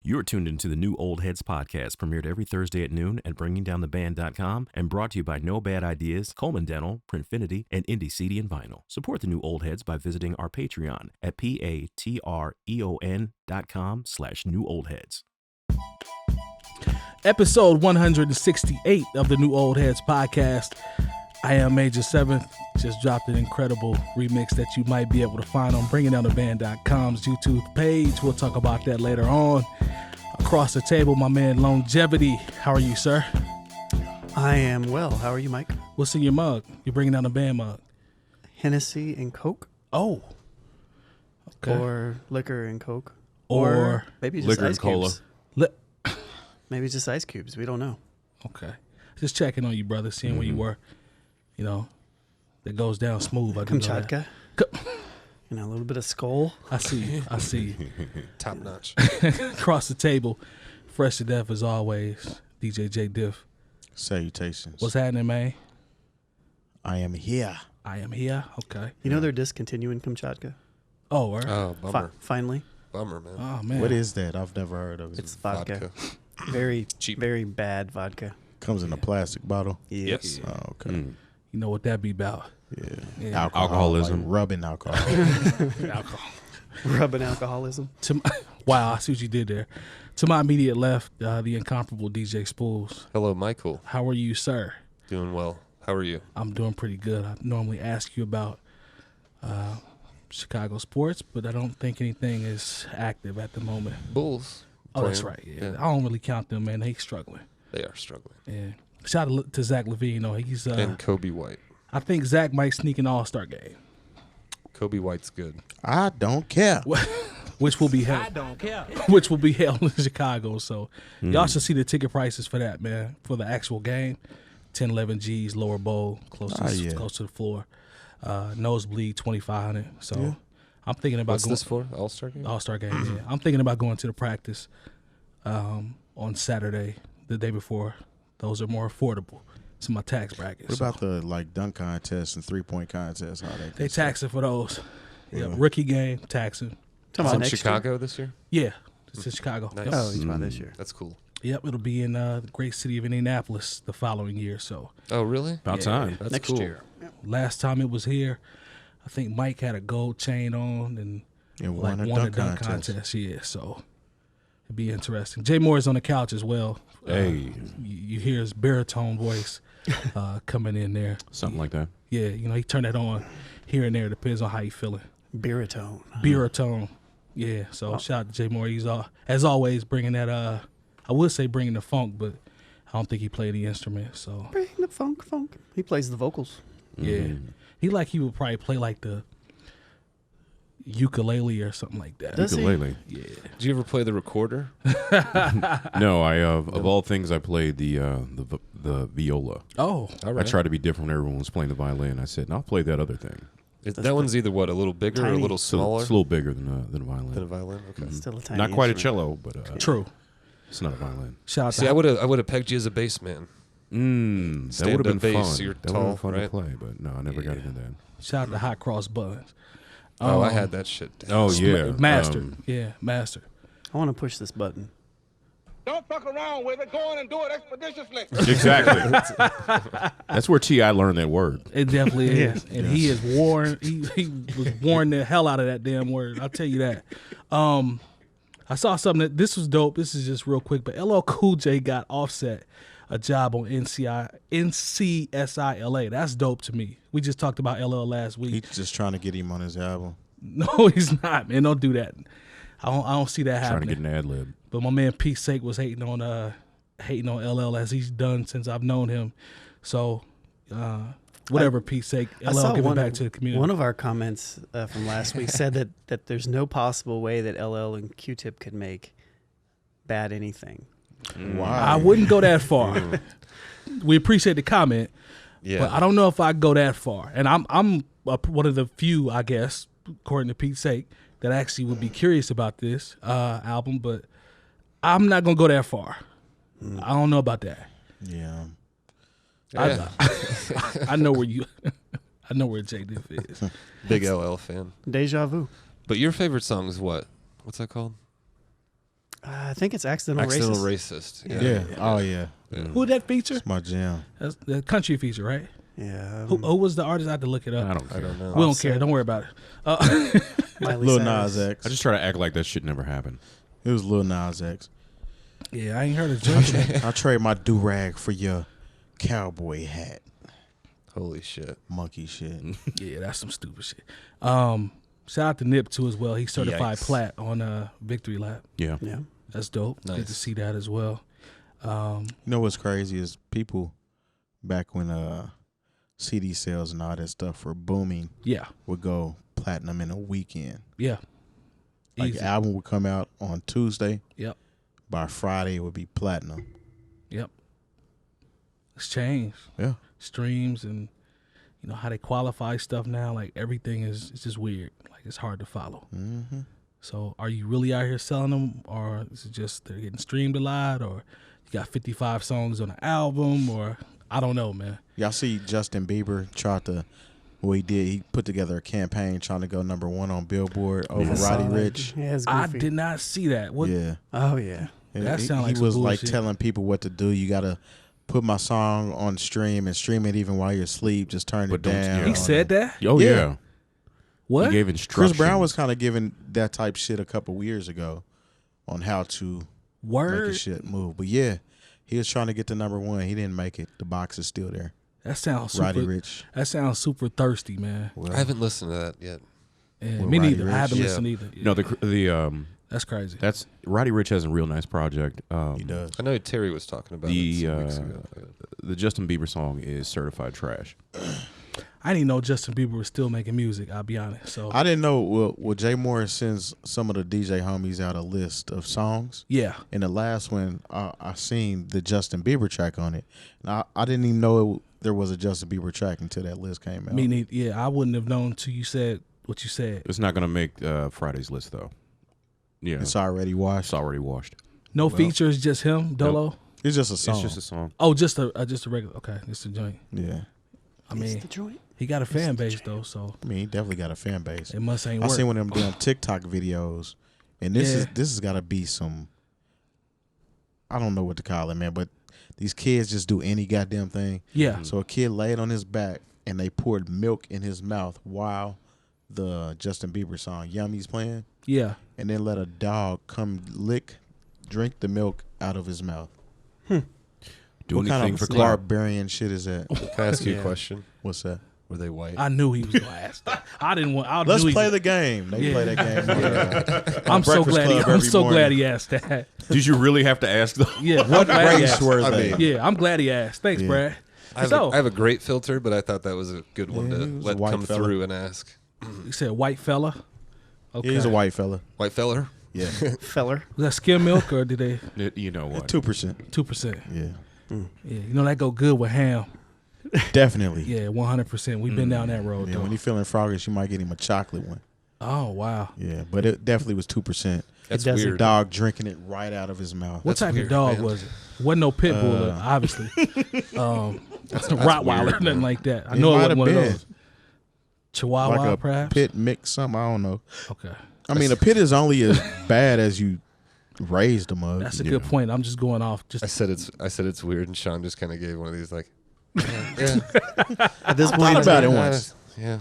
You're tuned into the New Old Heads podcast, premiered every Thursday at noon at BringingDownTheBand.com, and brought to you by No Bad Ideas, Coleman Dental, Printfinity, and Indie CD and Vinyl. Support the New Old Heads by visiting our Patreon at patreon.com/newoldheads. Episode 168 of the New Old Heads podcast. I am Major 7th. Just dropped an incredible remix that you might be able to find on BringingDownTheBand.com's YouTube page. We'll talk about that later on. Across the table, my man Lonegevity. How are you, sir? I am well. How are you, Mike? What's in your mug? You're bringing down the band mug. Hennessy and Coke. Oh. Okay. Or liquor and Coke. Or maybe just liquor ice and cola. cubes. Maybe just ice cubes. We don't know. Okay. Just checking on you, brother, seeing where you were. You know, that goes down smooth. I do know that. 𝗏𝗃𝗃. And a little bit of skull. I see you. I see you. Top notch. Across the table, fresh to death as always, DJ Jay Diff. Salutations. What's happening, man? I am here. I am here. Okay. You know they're discontinuing 𝗏𝗃𝗃. Oh, word. Oh, bummer. Finally. Bummer, man. Oh, man. What is that? I've never heard of it. It's vodka. Very Cheap. Very bad vodka. Comes in a plastic bottle. Yes. Oh, okay. You know what that be about. Yeah. Alcoholism. Like rubbing alcohol. Alcohol. Rubbing alcoholism. Wow, I see what you did there. To my immediate left, the incomparable DJ Spoolz. Hello, Michael. How are you, sir? Doing well. How are you? I'm doing pretty good. I normally ask you about Chicago sports, but I don't think anything is active at the moment. Bulls. Oh, that's playing. right. Yeah. I don't really count them, man. They struggling. They are struggling. Yeah. Shout out to Zach LaVine. You know, he's And Kobe White. I think Zach might sneak an All-Star game. Kobe White's good. I don't care. Which will be held. I don't care. Which will be held in Chicago. So y'all should see the ticket prices for that, man. For the actual game, 10, 11 G's, lower bowl, close to the floor. Nosebleed, 2,500. So I'm thinking about What's this for? All-Star game? All-Star game. Yeah. I'm thinking about going to the practice on Saturday, the day before. Those are more affordable to my tax bracket. What about the dunk contests and 3-point contests? How they taxing for those? Yeah, rookie game taxing. Talking It's about in next Chicago year? this year? Yeah, it's in Chicago. Nice. Yep. Oh, he's about this year. That's cool. Yep, it'll be in the great city of Indianapolis the following year. So Oh, really? About time. That's Next cool. year. last time it was here, I think Mike had a gold chain on and won a dunk contest. Yeah, so it'd be interesting. Jay Moore's on the couch as well. Hey. You hear his baritone voice coming in there. Something like that. Yeah, he turned that on here and there. Depends on how you feeling. Baritone. Baritone. Yeah, so shout out to Jay Moore. He's as always bringing that. I would say bringing the funk, but I don't think he played the instrument. So Bring the funk. He plays the vocals. yeah, he would probably play like the ukulele or something like that. Does he? Ukulele. Yeah. Did you ever play the recorder? No, I of all things, I played the viola. Oh, All right. I tried to be different when everyone was playing the violin. I said, "No, I'll play that other thing." That one's either what, a little bigger or a Tiny. little So smaller it's a little bigger than a violin. than a violin? Okay. Still a tiny Not quite a instrument. cello, but true. it's not a violin. Shout out See, to I would have pegged you as a bass man. That would have Stand-up been bass, fun. you're That would have been tall, fun right? to play, but no, I never got into that. shout out to Hot Cross Buns. Oh, I had that shit down. Oh yeah, Master. Master. I want to push this button. Don't fuck around with it. Go on and do it expeditiously. Exactly. That's where T.I. learned that word. It definitely is, and he is worn. He was worn the hell out of that damn word. I'll tell you that. I saw something that this was dope. This is just real quick, but LL Cool J got Offset a job on NCSI LA. That's dope to me. We just talked about LL last week. He's just trying to get him on his album. No, he's not, man. Don't do that. I don't see that Trying to happening. get an ad lib. But my man Pete Sake was hating on LL as he's done since I've known him. So whatever Pete Sake, I LL saw giving one back of, to the community. One of our comments from last week said that there's no possible way that LL and Q-Tip could make bad anything. Why? I wouldn't go that far. We appreciate the comment, Yeah. but I don't know if I go that far. And I'm one of the few, I guess, according to Pete's sake, that actually would be curious about this album, but I'm not gonna go that far. I don't know about that. Yeah. I know where you. I know where Jay Diff is. Big LL fan. Deja vu. But your favorite song is what? What's that called? I think it's accidental Accidental racist. Racist. Yeah. Oh yeah. Who did that feature? It's my jam. That's the country feature, right? Yeah. Who was the artist? I had to look it up. I don't I care. don't know. We don't care. Don't worry about it. Miley Lil Cyrus. Nas X. I just try to act like that shit never happened. It was Lil Nas X. Yeah, I ain't heard of Drake. I trade my do rag for your cowboy hat. Holy shit. Monkey shit. Yeah, that's some stupid shit. Shout out to Nip too as well. He's certified Yikes. plat on Victory Lap. Yeah. Yeah. That's dope. Good to Nice. see that as well. You know what's crazy is people back when CD sales and all that stuff were booming Yeah, would go platinum in a weekend. yeah. Like Easy. the album would come out on Tuesday. Yep, By Friday it would be platinum. yep. It's changed. Yeah. Streams and you know how they qualify stuff now. Like everything is it's just weird. Like it's hard to follow. Mm-hmm. So are you really out here selling them, or is it just they're getting streamed a lot, or you got 55 songs on an album, or I don't know, man. Y'all see Justin Bieber tried to, what he did, he put together a campaign trying to go #1 on Billboard over I saw Roddy that. Rich. Yeah, it's I goofy. did not see that. What? Yeah. Oh yeah. That He- sound like he some was like bullshit. telling people what to do. You gotta put my song on stream and stream it even while you're asleep. Just turn But it don't- down. yeah. He said that? Oh Yeah. yeah. What? He gave instructions. Chris Brown was kind of giving that type shit a couple years ago on how to make Word? his shit move. But yeah, he was trying to get to #1. He didn't make it. The box is still there. That sounds super. Roddy Rich. That sounds super thirsty, man. Well, I haven't listened to that yet. Yeah, With me Roddy neither. I haven't Ricch? listened either. No, the That's crazy. that's Roddy Rich has a real nice project. he does. I know Terry was talking about The it some weeks ago. the Justin Bieber song is Certified Trash. I didn't know Justin Bieber was still making music. I'll be honest. So I didn't know. Well, Jay Moore sends some of the DJ homies out a list of songs. yeah, And the last one, I seen the Justin Bieber track on it. And I didn't even know there was a Justin Bieber track until that list came out. me neither. Yeah, I wouldn't have known till you said what you said. It's not gonna make Friday's list though. Yeah, It's already washed. it's already washed. No features, just him, Dolo. It's just a song. It's just a song. Oh, just a regular. Okay, just a joint. Yeah. I mean, the joint. he got a fan base though, so I mean, he definitely got a fan base. it must ain't I work. seen one of them damn TikTok videos, and this Yeah. has got to be some. I don't know what to call it, man, but these kids just do any goddamn thing. Yeah, So a kid laid on his back, and they poured milk in his mouth while the Justin Bieber song "Yummy's" playing, yeah. and then let a dog come drink the milk out of his mouth. Do What anything kind for of clout. barbarian shit is that? Can I ask you Yeah. a question? What's that? Were they white? I knew he was gonna ask that. I didn't want. I Let's knew he- play the game. They Yeah. play that game. I'm so Breakfast glad. Club I'm every so glad morning. he asked that. Did you really have to ask though? Yeah, I'm What glad he race asked. were I they? mean, Yeah, I'm glad he asked. Thanks, Yeah. Brad. I have, So I have a great filter, but I thought that was a good one Yeah, to he was a let white come fella. through and ask. you said white fella. Okay, He's a white fella. White feller? Yeah, Feller. Was that skim milk or did they You know what? 2%. 2%? Yeah, Yeah, you know that go good with ham. definitely. Yeah, 100%. We've been down that road Yeah, though. when he feeling froggish, you might get him a chocolate one. Oh wow. Yeah, but it definitely was 2%. That's doesn't- weird. Dog drinking it right out of his mouth. What That's type weird, of dog man. was it? Wasn't no pit bull, obviously. Rottweiler, weird, nothing like that. I It know it might wasn't have one of been. those. Chihuahua, like a perhaps. pit mix, something. I don't know. Okay, I mean, a pit is only as bad as you raised them up. that's a good point. I'm just going off. Just I said it's weird, and Sean just kind of gave one of these like, yeah, At this Thought point, about it yeah, once. yeah.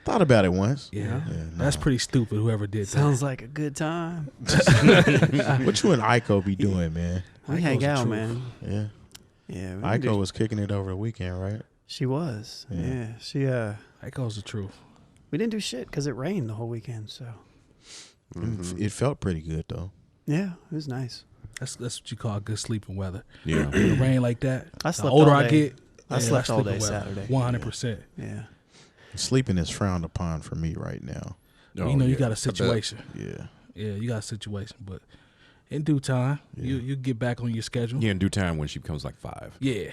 Thought about it once. yeah. Yeah, That's nah. pretty stupid. Whoever did that. sounds like a good time. What you and Iko be doing, man? We Iko's hang the out, truth. man. Yeah, Yeah, we Iko do- was kicking it over the weekend, right? She was. Yeah. Yeah. She. That goes the truth. We didn't do shit because it rained the whole weekend. So It felt pretty good though. yeah, it was nice. That's what you call good sleeping weather. Yeah. When it rain like that. I The slept older all I day. get, I slept all day sleeping weather. Saturday. 100%. Yeah. Sleeping is frowned upon for me right now. you know, you got a bet. situation. Yeah. Yeah, you got a situation, but in due time, you get back on your schedule. Yeah, in due time when she becomes like 5. Yeah.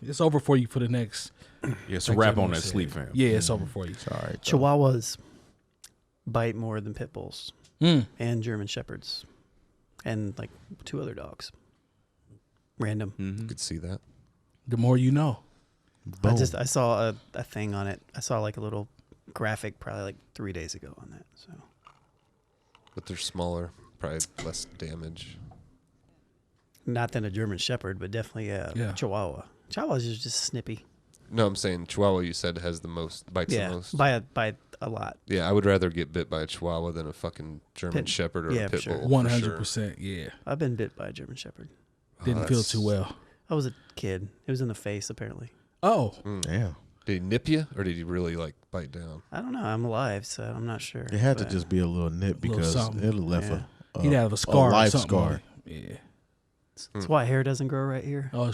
It's over for you for the next. Yeah, it's a like wrap Jimmy on that said. sleep, fam. Yeah, it's over for you. It's all right. though. Chihuahuas bite more than pit bulls Mm. and German shepherds, and like 2 other dogs. Random. Mhm. Could see that. The more you know. Boom. I saw a thing on it. I saw like a little graphic probably like 3 days ago on that. So But they're smaller. probably less damage. Not than a German Shepherd, but definitely a Chihuahua. Chihuahuas are just snippy. No, I'm saying Chihuahua. You said has the most bites. The most by a lot. Yeah, I would rather get bit by a Chihuahua than a fucking German Shepherd or a Pit Bull. 100%. Yeah, I've been bit by a German Shepherd. Didn't feel too well. I was a kid. It was in the face, apparently. Oh, damn. Did he nip you, or did he really like bite down? I don't know. I'm alive, so I'm not sure. It had to just be a little nip because it'll left he'd have a scar, a life or something. scar. Yeah. That's why hair doesn't grow right here. Oh,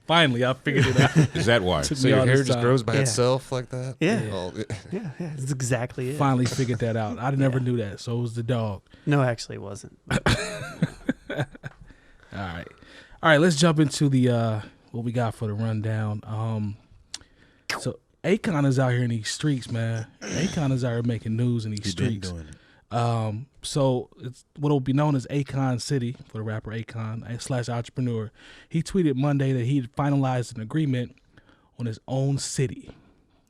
finally, I figured it out. Is that why? So your hair just grows by itself like that? Yeah. Oh, Yeah, that's exactly it. Finally figured that out. I never knew that, so it was the dog. No, actually, it wasn't. All right. Let's jump into the what we got for the rundown. So Akon is out here in these streets, man. Akon is out here making news in these streets. Doing it. So it's what will be known as Akon City for the rapper Akon / entrepreneur. He tweeted Monday that he'd finalized an agreement on his own city.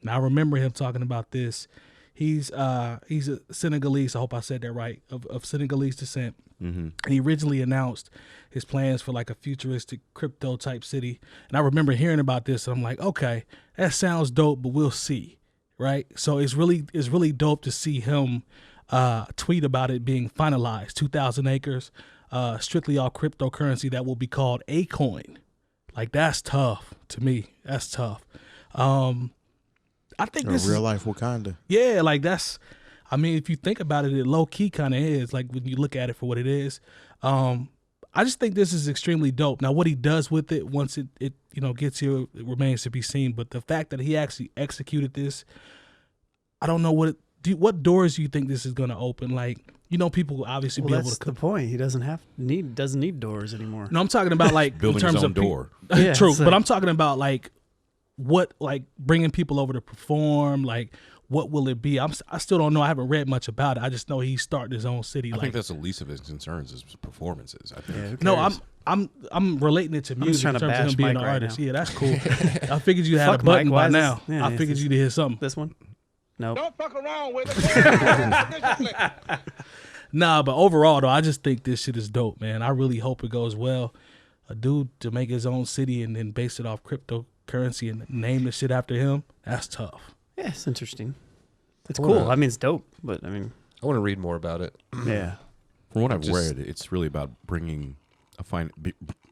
Now I remember him talking about this. He's a Senegalese. I hope I said that right. Of Senegalese descent. Mm-hmm. And he originally announced his plans for like a futuristic crypto type city. And I remember hearing about this. And I'm like, okay, that sounds dope, but we'll see, right? So it's really dope to see him tweet about it being finalized. 2,000 acres, strictly all cryptocurrency that will be called Akoin. Like that's tough to me. That's tough. I think this real life Wakanda. Yeah, like that's. I mean, if you think about it, it low key kind of is. Like when you look at it for what it is. I just think this is extremely dope. Now, what he does with it once it gets here, it remains to be seen. But the fact that he actually executed this, I don't know what doors do you think this is going to open? Like, people will obviously be able to. That's the point. He doesn't need doors anymore. No, I'm talking about like building in terms his own of door. Yeah, true, so but I'm talking about like bringing people over to perform. Like, what will it be? I still don't know. I haven't read much about it. I just know he's starting his own city. I think that's the least of his concerns is performances. I think. No, I'm relating it to music in terms of him being an artist. Yeah, that's cool. I figured you had a button by now. I figured you'd hear something. This one? No. Don't fuck around with it. Nah, but overall though, I just think this shit is dope, man. I really hope it goes well. A dude to make his own city and then base it off cryptocurrency and name the shit after him, that's tough. Yeah, it's interesting. It's cool. I mean, it's dope, but I mean, I want to read more about it. Yeah. From what I've read, it's really about bringing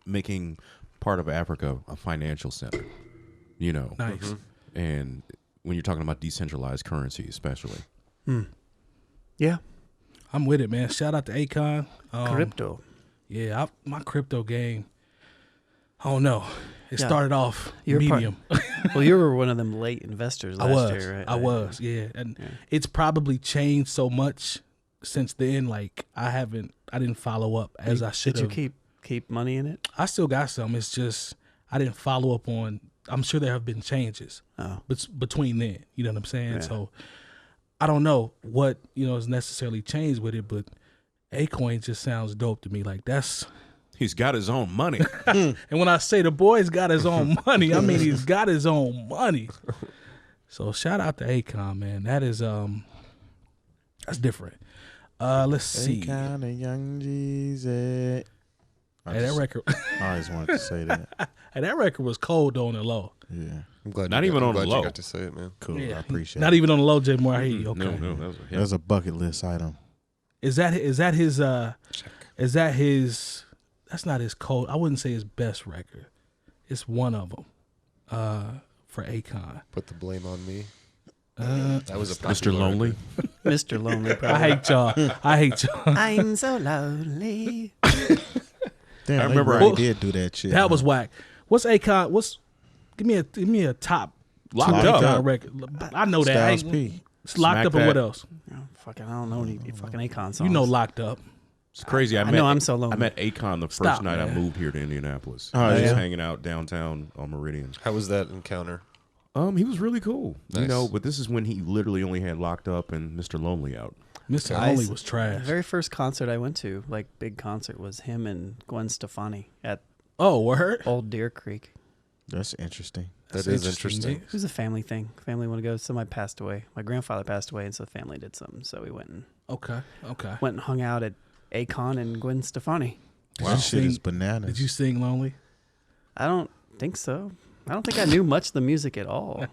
making part of Africa a financial center. Nice. Mm-hmm. And when you're talking about decentralized currency, especially. Yeah. I'm with it, man. Shout out to Akon. Crypto. Yeah, my crypto game. I don't know. It started off medium. Well, you were one of them late investors last year, right? I was, yeah. And it's probably changed so much since then. Like I didn't follow up as I should have. Did you keep money in it? I still got some. It's just I didn't follow up on. I'm sure there have been changes between then. You know what I'm saying? Yeah. So I don't know what is necessarily changed with it, but Akoin just sounds dope to me. Like He's got his own money. And when I say the boy's got his own money, I mean he's got his own money. So shout out to Akon, man. That is that's different. Let's see. Akon and Young Jeezy. Hey, that record. I always wanted to say that. Hey, that record was cold though on the low. Yeah. I'm glad. Not even on the low. You got to say it, man. Cool. I appreciate Not it. even on the low, J. Moore. I hear you. Okay. No, that was a hit. That's a bucket list item. Is that his? Check. Is that his? That's not his cold. I wouldn't say his best record. It's one of them. For Akon. Put the blame on me. That was a Mr. Lonely. Mr. Lonely, probably. I hate y'all. I'm so lonely. Damn, I remember I did do that shit. That was whack. What's Akon? Give me a top Locked two Up. Akon record. I know that. Styles P. It's Locked Smack Up and That. what else? I don't know any fucking Akon songs. You know Locked Up. It's crazy. I know I'm so lonely. I met Akon the first Stop, night I man. moved here to Indianapolis. Oh, I was just yeah? hanging out downtown on Meridian. How was that encounter? He was really cool. Nice. But this is when he literally only had Locked Up and Mr. Lonely out. Mr. Guys, Lonely was The trash. very first concert I went to, like big concert, was him and Gwen Stefani at Oh, word? Old Deer Creek. That's interesting. That is interesting. It was a family thing. Family wanted to go. Somebody passed away. My grandfather passed away, and so the family did something. So we went and Okay. hung out at Akon and Gwen Stefani. Wow, that shit is bananas. Did you sing Lonely? I don't think so. I don't think I knew much of the music at all.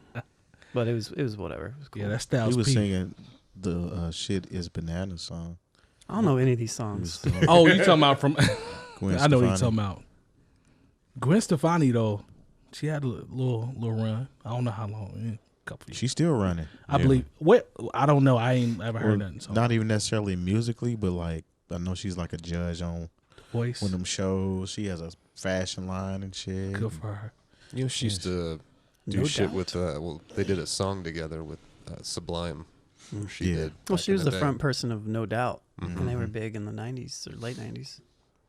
But it was whatever. It was cool. Yeah, that Styles He was P. singing the Shit Is Bananas song. I don't know any of these songs. Oh, you talking about from? Gwen I know what Stefani. you're talking about. Gwen Stefani though, she had a little run. I don't know how long. A couple years. She's still running. I believe. What? I don't know. I ain't ever heard nothing. So. Not even necessarily musically, but like I know she's like a judge on Voice. one of them shows. She has a fashion line and shit. Good for her. You know, she used to do No shit doubt. with. Well, they did a song together with Sublime. She Yeah. did. Well, back she in was the day. front person of No Doubt, Mhm. and they were big in the 90s or late 90s.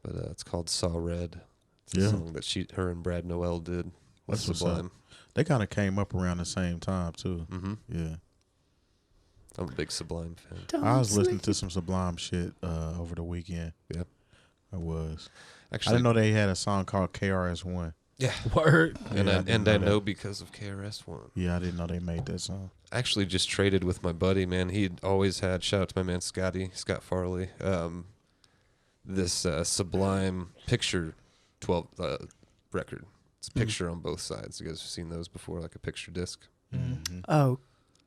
But it's called Saw Red. It's a Yeah. song that her and Brad Noel did with That's what's up. Sublime. They kind of came up around the same time too. Mm-hmm. Yeah. I'm a big Sublime fan. I was listening to some Sublime shit over the weekend. Yeah. I was. I Actually, didn't know they had a song called KRS-One. Yeah. Word. And Yeah, I didn't know that. because of KRS-One. Yeah, I didn't know they made that song. I actually just traded with my buddy, man. He'd always had, shout out to my man Scott Farley, this Sublime Picture 12 record. It's a picture on both sides. You guys have seen those before, like a picture disc? Mm-hmm. Oh,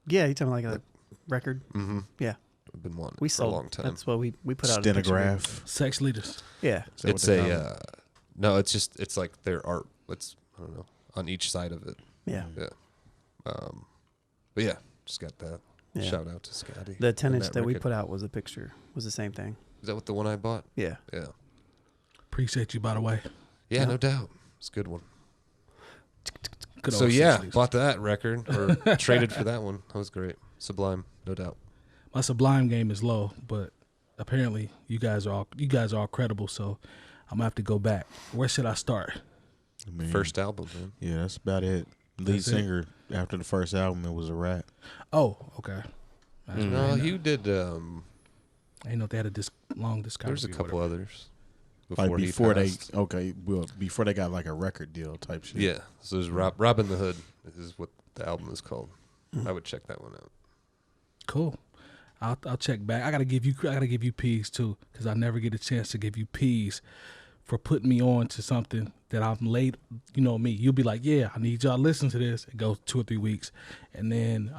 yeah, you're talking like a record. Mm-hmm. Yeah. I've been wanting We it for sold. a long time. That's what we put out. A picture of. Stenograph. Sex leaders. Yeah. Is that what It's they call it? no, it's like their art. It's, I don't know, on each side of it. Yeah. Yeah. But yeah, just got that. Yeah. Shout out to Scotty. The 10 and inch that we record. put out was a picture. Was the same thing. Is that what the one I bought? Yeah. Yeah. Appreciate you, by the way. Yeah, Yeah. no doubt. It's a good one. Good So old yeah, sex leaders. bought that record or traded for that one. That was great. Sublime, no doubt. My Sublime game is low, but apparently you guys are all credible. So I'm gonna have to go back. Where should I start? I mean, First album, man. Yeah, that's about it. Lead That's it. singer after the first album, it was a rap. Oh, okay. No, you did. I didn't know if they had a long discography. There's a or couple whatever. others Like before he they passed. before they got like a record deal type shit. Yeah, so there's Robin the Hood is what the album is called. I would check that one out. Cool. I'll check back. I gotta give you P's too, because I never get a chance to give you P's for putting me on to something that I'm late. You know me. You'll be like, yeah, I need y'all to listen to this. It goes 2 or 3 weeks, and then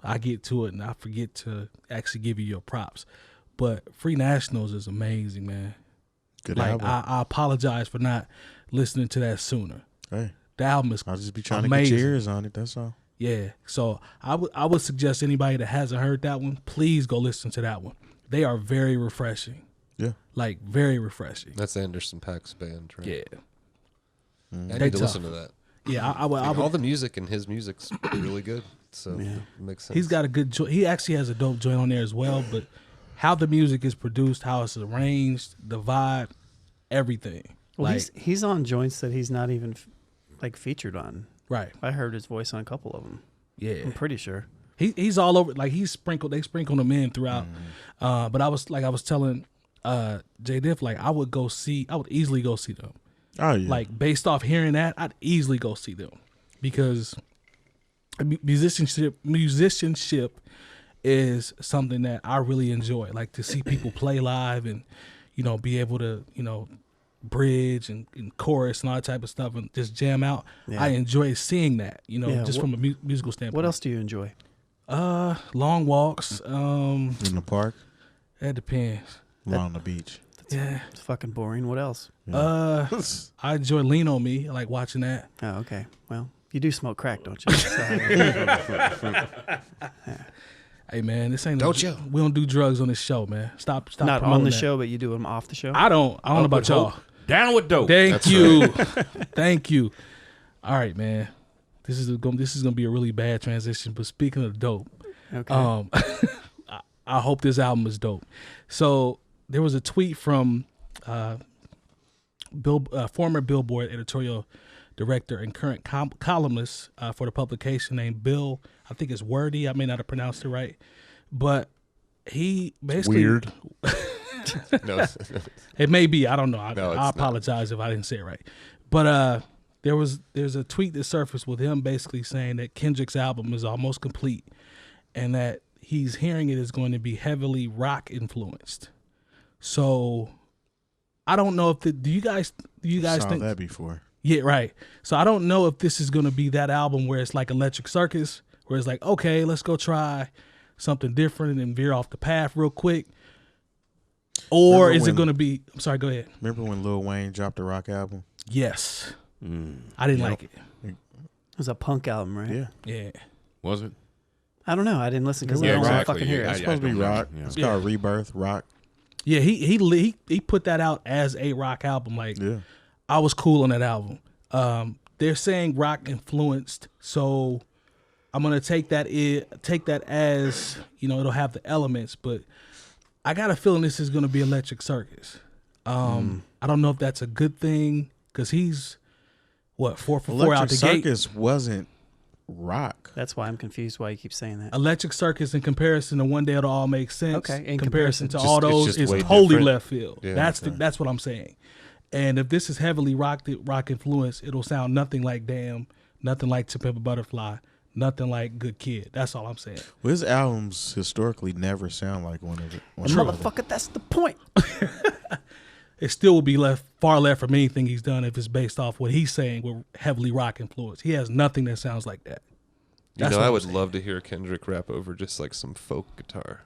I get to it and I forget to actually give you your props. But Free Nationals is amazing, man. Good Like album. I apologize for not listening to that sooner. Hey, The album is I'll just be trying amazing. to get your ears on it. That's all. Yeah, so I would suggest anybody that hasn't heard that one, please go listen to that one. They are very refreshing. Yeah. Like very refreshing. That's Anderson .Paak's band, right? Yeah, I They need to tough. listen to that. yeah. I would. Like, all the music and his music's really good. So Yeah. it makes sense. He's got a good joint. He actually has a dope joint on there as well. But how the music is produced, how it's arranged, the vibe, everything. Well, like he's on joints that he's not even like featured on. right. I heard his voice on a couple of them. Yeah. I'm pretty sure. He's all over. Like they sprinkled them in throughout. Mm-hmm. But I was telling Jay Diff, like I would easily go see them. Oh yeah. Like based off hearing that, I'd easily go see them because musicianship is something that I really enjoy. Like to see people play live and be able to bridge and chorus and all that type of stuff and just jam out. Yeah. I enjoy seeing that. Yeah, just from a musical standpoint. What else do you enjoy? Long walks. in the park, That depends. along the beach. Yeah. It's fucking boring. What else? I enjoy Lean on Me. I like watching that. Oh, okay. Well, you do smoke crack, don't you? Sorry. Hey man, this ain't. Don't you? We don't do drugs on this show, man. Stop. Not on promoting the that. show, but you do them off the show. I don't know about y'all. Down with dope. Thank you. Thank you. All right, man. This is gonna be a really bad transition. But speaking of dope, Okay. I hope this album is dope. So there was a tweet from former Billboard editorial director and current columnist for the publication named Bill. I think it's Wordy. I may not have pronounced it right, but he basically Weird. No, It may be. I don't know. No, it's I not. apologize if I didn't say it right. But there's a tweet that surfaced with him basically saying that Kendrick's album is almost complete and that he's hearing it is going to be heavily rock influenced. So I don't know if do you guys Saw think that before? Yeah, right. So I don't know if this is going to be that album where it's like Electric Circus, where it's like, okay, let's go try something different and veer off the path real quick. Or Remember is it when- going to be, I'm sorry, go ahead. Remember when Lil Wayne dropped the rock album? Yes. I didn't like it. It was a punk album, right? Yeah. Yeah. Was it? I don't know. I didn't listen because Yeah, I don't exactly. fucking hear Yeah, it. It's supposed to be don't know. rock. Yeah. It's called Rebirth, rock. Yeah, he put that out as a rock album. Like, Yeah. I was cool on that album. They're saying rock influenced, so I'm gonna take that as, you know, it'll have the elements, but I got a feeling this is gonna be Electric Circus. I don't know if that's a good thing because he's 4 for 4 out the gate. Circus wasn't rock. That's why I'm confused why you keep saying that. Electric Circus in comparison to One Day It'll All Make Sense. Okay, in comparison to Just- all it's those just is way totally different. left field. Yeah, That's what I'm saying. And if this is heavily rock influence, it'll sound nothing like Damn, nothing like To Pimp a Butterfly, nothing like Good Kid. That's all I'm saying. Well, his albums historically never sound like one of it. Motherfucker, that's the point. It still will be far left from anything he's done if it's based off what he's saying with heavily rock influence. He has nothing that sounds like that. You That's know, what I I'm would saying. love to hear Kendrick rap over just like some folk guitar.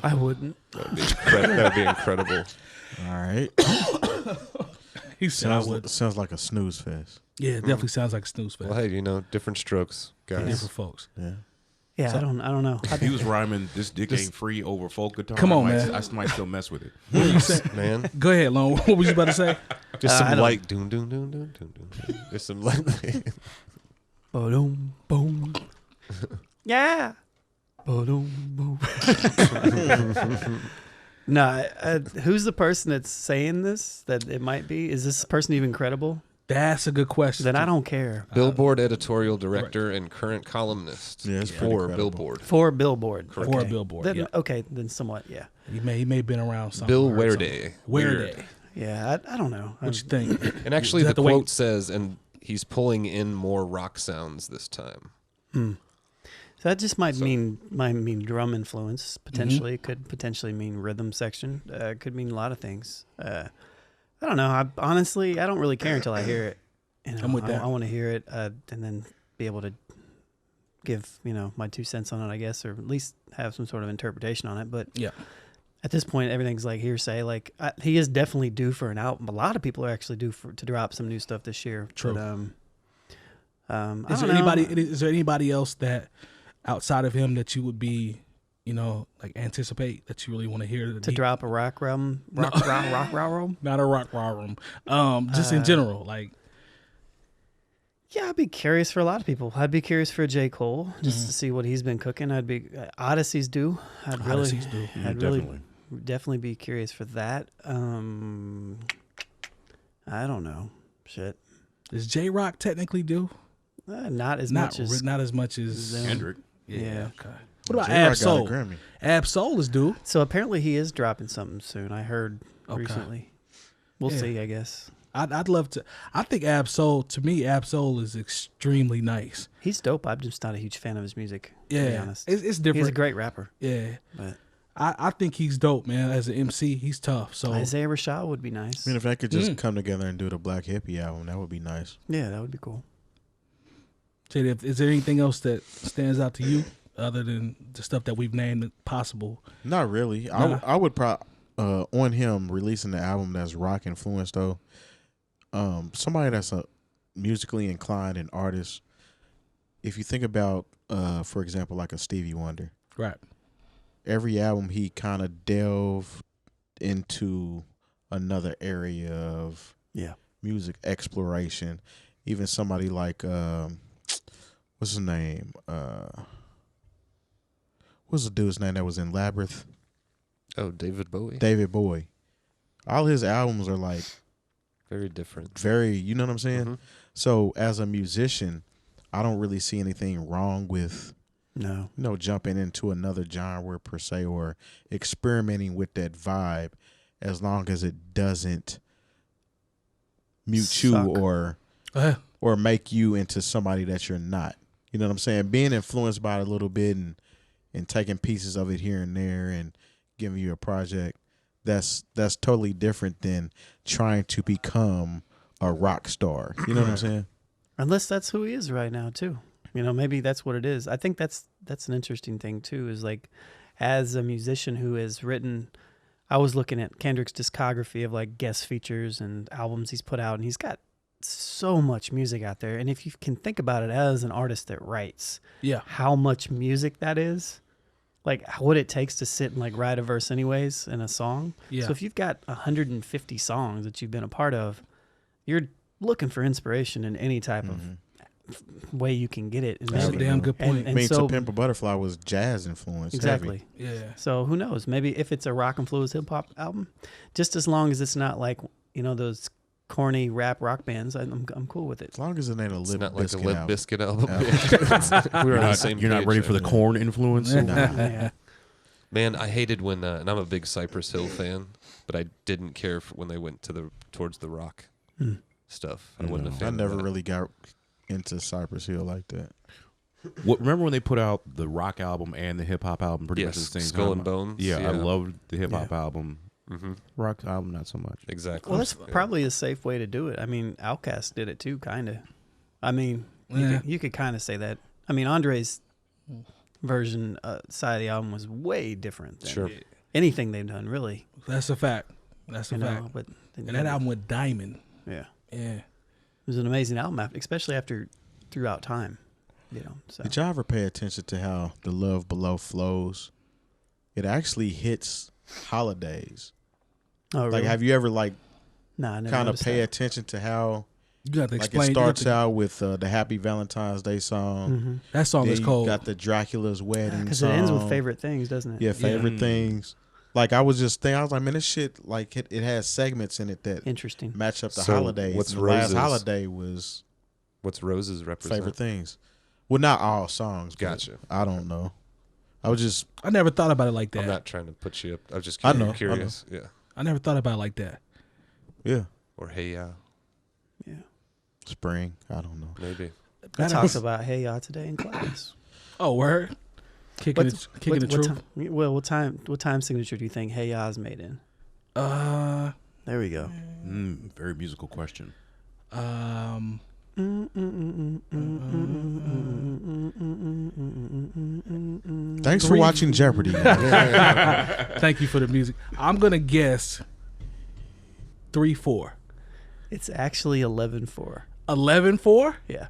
I wouldn't. That'd be incredible. All right. He said I would. Sounds like a snooze fest. Yeah, it definitely sounds like a snooze fest. Well, hey, you know, different strokes, guys. Different folks. Yeah. Yeah, I don't know. He was rhyming "This dick ain't free" over folk guitar. Come on, I man. might still mess with it. What were you saying? Man, Go ahead, Lone. What was you about to say? just I some don't- light doom doom doom doom doom doom. Just some light. Boom, boom. Yeah. Boom, boom. No, who's the person that's saying this? That it might be? Is this person even credible? That's a good question. Then I don't care. Billboard editorial director and current columnist Yeah, it's pretty for credible. Billboard. For Billboard. For Okay. Billboard, Then, yeah. Okay, then somewhat, yeah. He may have been around something. Bill Weirday. Weirday. Yeah, I don't know. What you think? And actually, You the have to wait. quote says, and he's pulling in more rock sounds this time. So that just might mean drum influence potentially. Mm-hmm. It could potentially mean rhythm section. It could mean a lot of things. I don't know. Honestly, I don't really care until I hear it. You know, I'm with that. I want to hear it and then be able to give my 2 cents on it, I guess, or at least have some sort of interpretation on it. But Yeah. at this point, everything's like hearsay. Like he is definitely due for an album. A lot of people are actually due to drop some new stuff this year. True. But, I Is don't there know. is there anybody else that outside of him that you would be, like anticipate that you really want to hear to drop a rock album? Rock album? Not a rock room. Just in general, like Yeah, I'd be curious for a lot of people. I'd be curious for J. Cole just to see what he's been cooking. I'd be Odyssey's due. Odyssey's due. I'd Definitely. definitely be curious for that. I don't know. Shit. is J Rock technically due? Not as Not much as not as much as them. Kendrick. Yeah. Okay. What about J-Rock Ab got a Soul? Grammy. Ab Soul is due. So apparently he is dropping something soon. I heard Okay. recently. We'll Yeah. see, I guess. I'd love to. I think Ab Soul, to me, Ab Soul is extremely nice. He's dope. I'm just not a huge fan of his music, to be Yeah, honest. it's different. He's a great rapper. Yeah, But I think he's dope, man. As an MC, he's tough. So Isaiah Rashad would be nice. I mean, if they could just come together and do the Black Hippie album, that would be nice. Yeah, that would be cool. Jay Diff, is there anything else that stands out to you other than the stuff that we've named possible? Not really. I would probably on him releasing the album that's rock influenced though. Somebody that's a musically inclined and artist. If you think about, for example, like a Stevie Wonder, Right. every album he kind of delved into another area of Yeah. music exploration. Even somebody like what's his name? What's the dude's name that was in Labyrinth? Oh, David Bowie. David Bowie. All his albums are like Very different. very, you know what I'm saying? Mhm. So as a musician, I don't really see anything wrong with No. jumping into another genre per se or experimenting with that vibe, as long as it doesn't mute Suck. you Uh, or make you into somebody that you're not. You know what I'm saying? Being influenced by it a little bit and taking pieces of it here and there and giving you a project, that's totally different than trying to become a rock star. You know what I'm saying? Unless that's who he is right now too. You know, maybe that's what it is. I think that's an interesting thing too, is like, as a musician who has written, I was looking at Kendrick's discography of like guest features and albums he's put out, and he's got so much music out there. And if you can think about it as an artist that writes, how much music that is, like what it takes to sit and like write a verse anyways in a song. So if you've got 150 songs that you've been a part of, you're looking for inspiration in any type of way you can get it. And That's a damn good point. I mean, so, To Pimp a Butterfly was jazz influence. Exactly. Heavy. Yeah. So who knows? Maybe if it's a rock influenced hip hop album, just as long as it's not like, you know, those corny rock bands, I'm cool with it. As long as it ain't a It's Limp not like a Bizkit Limp album. Bizkit album. We were on the same You're not page ready there. for the corn influence? Yeah. Man, I hated when, and I'm a big Cypress Hill fan, but I didn't care when they went towards the rock stuff. I wasn't a fan I of never that. really got into Cypress Hill like that. Remember when they put out the rock album and the hip hop album pretty much at the same Skull time? and Bones. Yeah, I loved the hip hop album. Mm-hmm. Rock album, not so much. Exactly. Well, that's probably a safe way to do it. I mean, Outkast did it too, kind of. I mean, you could kind of say that. I mean, Andre's version side of the album was way different than anything they've done, really. That's a fact. That's a fact. But and that album went diamond. Yeah. Yeah. It was an amazing album, especially throughout time. You know. So. Did y'all ever pay attention to how the Love Below flows? It actually hits holidays. Oh, really? Like, have you ever like Nah, I never kind of noticed pay that. attention to how You got to like explain. it starts out with the Happy Valentine's Day song. That song Then is you cold. got the Dracula's Wedding Because song. it ends with favorite things, doesn't it? Yeah, favorite things. Like, I was just thinking, I was like, man, this shit, like, it has segments in it that Interesting. match up the So, holidays. what's And the last Rose's? holiday was What's Rose's represent? favorite things. Well, not all songs. but Gotcha. I don't know. I was just, I never thought about it like that. I'm not trying to put you up. I was just I know, curious. Yeah. I never thought about it like that. yeah, Or Hey Ya, Yeah. spring. I don't know. maybe. I talked about Hey Ya today in class. Oh, word. Kicking the truth. What time signature do you think Hey Ya's made in? There we go. Very musical question. Thanks for watching Jeopardy. Thank you for the music. I'm gonna guess 3-4. It's actually 11-4. 11-4. Yeah.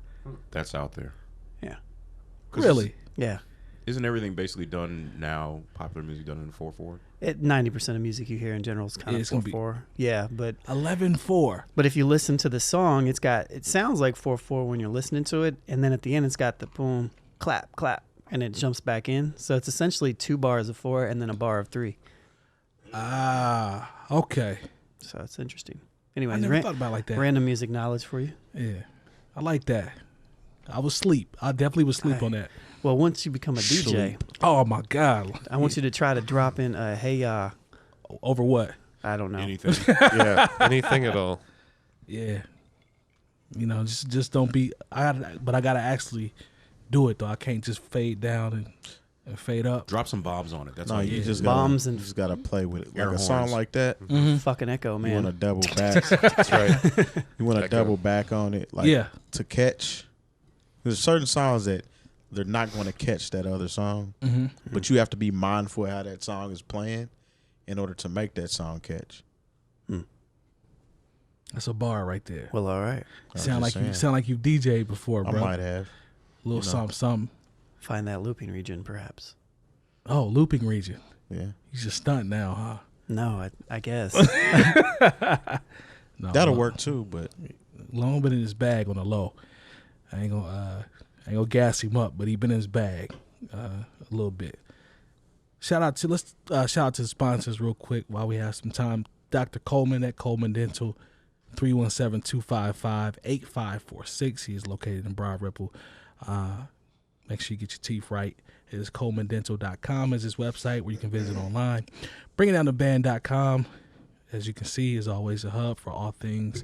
That's out there. Yeah. Really? Yeah. Isn't everything basically done now, popular music done in 4/4? 90% of music you hear in general is kind It's of gonna be- 4/4. Yeah, but 11-4. if you listen to the song, it sounds like 4/4 when you're listening to it, and then at the end it's got the boom, clap, clap, and it jumps back in. So it's essentially 2 bars of 4 and then a bar of 3. Okay. So it's interesting. I Anyways, never thought about it like that. random music knowledge for you. Yeah, I like that. I was sleep. I definitely was sleep on that. Well, once you become a DJ, Oh my God. I want you to try to drop in a Hey Ya. Over what? I don't know. Anything. Yeah. Anything at all. Yeah. You know, just don't be. But I gotta actually do it though. I can't just fade down and fade up. Drop some bobs on it. That's No, all you you just Bombs gotta, and- you just gotta play with it. Air Like a song horns. like that, Fucking echo, you want to man. double back. That's right. You want to Echo. double back on it. Like, Yeah. to catch. There's certain songs that they're not going to catch that other song, but you have to be mindful of how that song is playing in order to make that song catch. That's a bar right there. Well, all right. Sound like just saying. you DJ'd before, I bro. might have. Little something. Find that looping region, perhaps. Oh, looping region. Yeah, You just stunt now, huh? No, I guess. No, that'll work too. But Long been in his bag on the low. I ain't gonna gas him up, but he been in his bag a little bit. Shout out to the sponsors real quick while we have some time. Dr. Coleman at Coleman Dental, 317-255-8546. He is located in Broad Ripple. Make sure you get your teeth right. It is colemandental.com is his website where you can visit online. Bringingdowntheband.com, as you can see, is always a hub for all things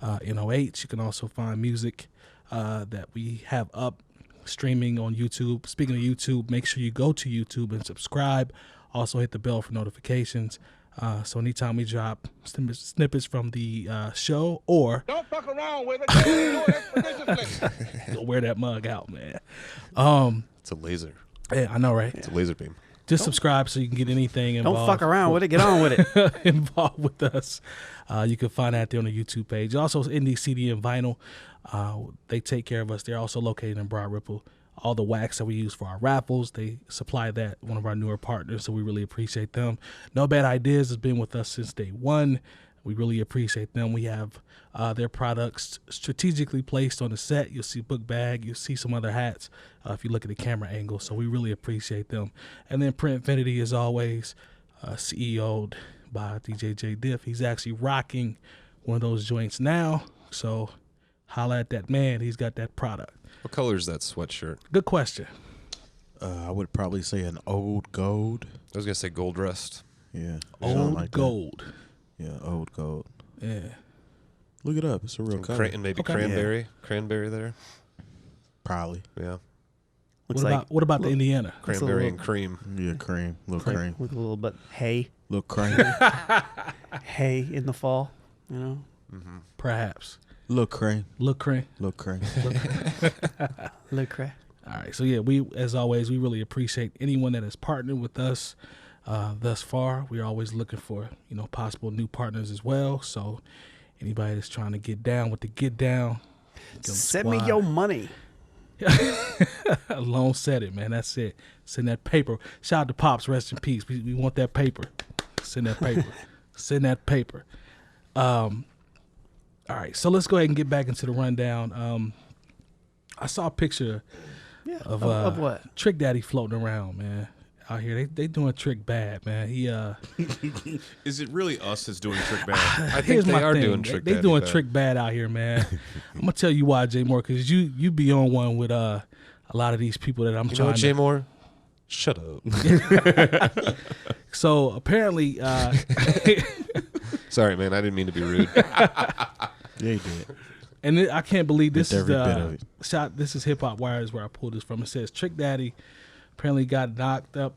NOH. You can also find music that we have up streaming on YouTube. Speaking of YouTube, make sure you go to YouTube and subscribe. Also hit the bell for notifications. So anytime we drop snippets from the show, or Don't fuck around with it. Go and do it expeditiously. go wear that mug out, man. It's a laser. Yeah, I know, right? It's a laser beam. Just subscribe so you can get anything involved. Don't fuck around with it. Get on with it. Involved with us. You can find that there on the YouTube page. Also, Indie CD and Vinyl. They take care of us. They're also located in Broad Ripple. All the wax that we use for our raffles, they supply that, one of our newer partners, so we really appreciate them. No Bad Ideas has been with us since day one. We really appreciate them. We have their products strategically placed on the set. You'll see book bag. You'll see some other hats if you look at the camera angle, so we really appreciate them. And then Print Infinity is always CEO'd by DJ Jay Diff. He's actually rocking one of those joints now, so holla at that man. He's got that product. What color is that sweatshirt? Good question. I would probably say an old gold. I was gonna say gold rust. Yeah. Old something like that. gold. Yeah, old gold. Yeah. Look it up. It's a real color. And maybe Okay. cranberry. Cranberry there. Probably. Yeah. Looks What about the Indiana? Cranberry little- and cream. Yeah, cream. Little cream. with a little bit hay Little cream. in the fall. You know. Perhaps. Little cream. Look, cream. Little cream. Look, crap. All right. So yeah, we, as always, we really appreciate anyone that has partnered with us thus far. We're always looking for, possible new partners as well. So anybody that's trying to get down with the get down, Send me your money. Alone said it, man. That's it. Send that paper. Shout out to Pops. Rest in peace. We want that paper. Send that paper. Send that paper. All right, so let's go ahead and get back into the rundown. I saw a picture of what? Trick Daddy floating around, man. Out here, they doing Trick bad, man. He Is it really us that's doing Trick bad? I think here's they my are thing. doing Trick They Daddy doing bad. Trick bad out here, man. I'm gonna tell you why, Jay Moore, because you be on one with a lot of these people that I'm You know trying what, to. Jay Moore? Shut up. So apparently, Sorry, man. I didn't mean to be rude. Yeah, he did. and I can't believe this With is every bit of it. shot. This is Hip Hop Wires where I pulled this from. It says Trick Daddy apparently got knocked up.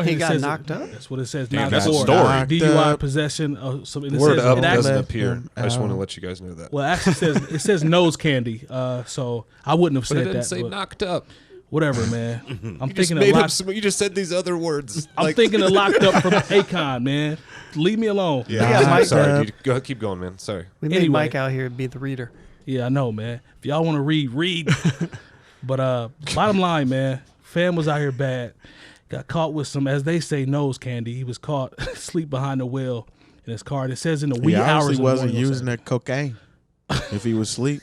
He it got says- knocked up? That's what it says. Damn, knocked that's a up. story. Knocked DUI up. possession of some. And it Word says, up it actually, doesn't left appear. him I just want to out. let you guys know that. well, it actually says it says nose candy. So I wouldn't have But it said didn't that. say but knocked up. whatever, man. I'm You just thinking made of up locked. some, you just said these other words. I'm thinking of locked up from Akon, man. Leave me alone. Yeah, I'm Mike, sorry, dude. Go, keep going, man. Sorry. We made Anyway. Mike out here be the reader. Yeah, I know, man. If y'all want to read. But bottom line, man, fam was out here bad. Got caught with some, as they say, nose candy. He was caught asleep behind the wheel in his car. And it says in the wee He hours of obviously the wasn't morning on using that cocaine. If he was asleep.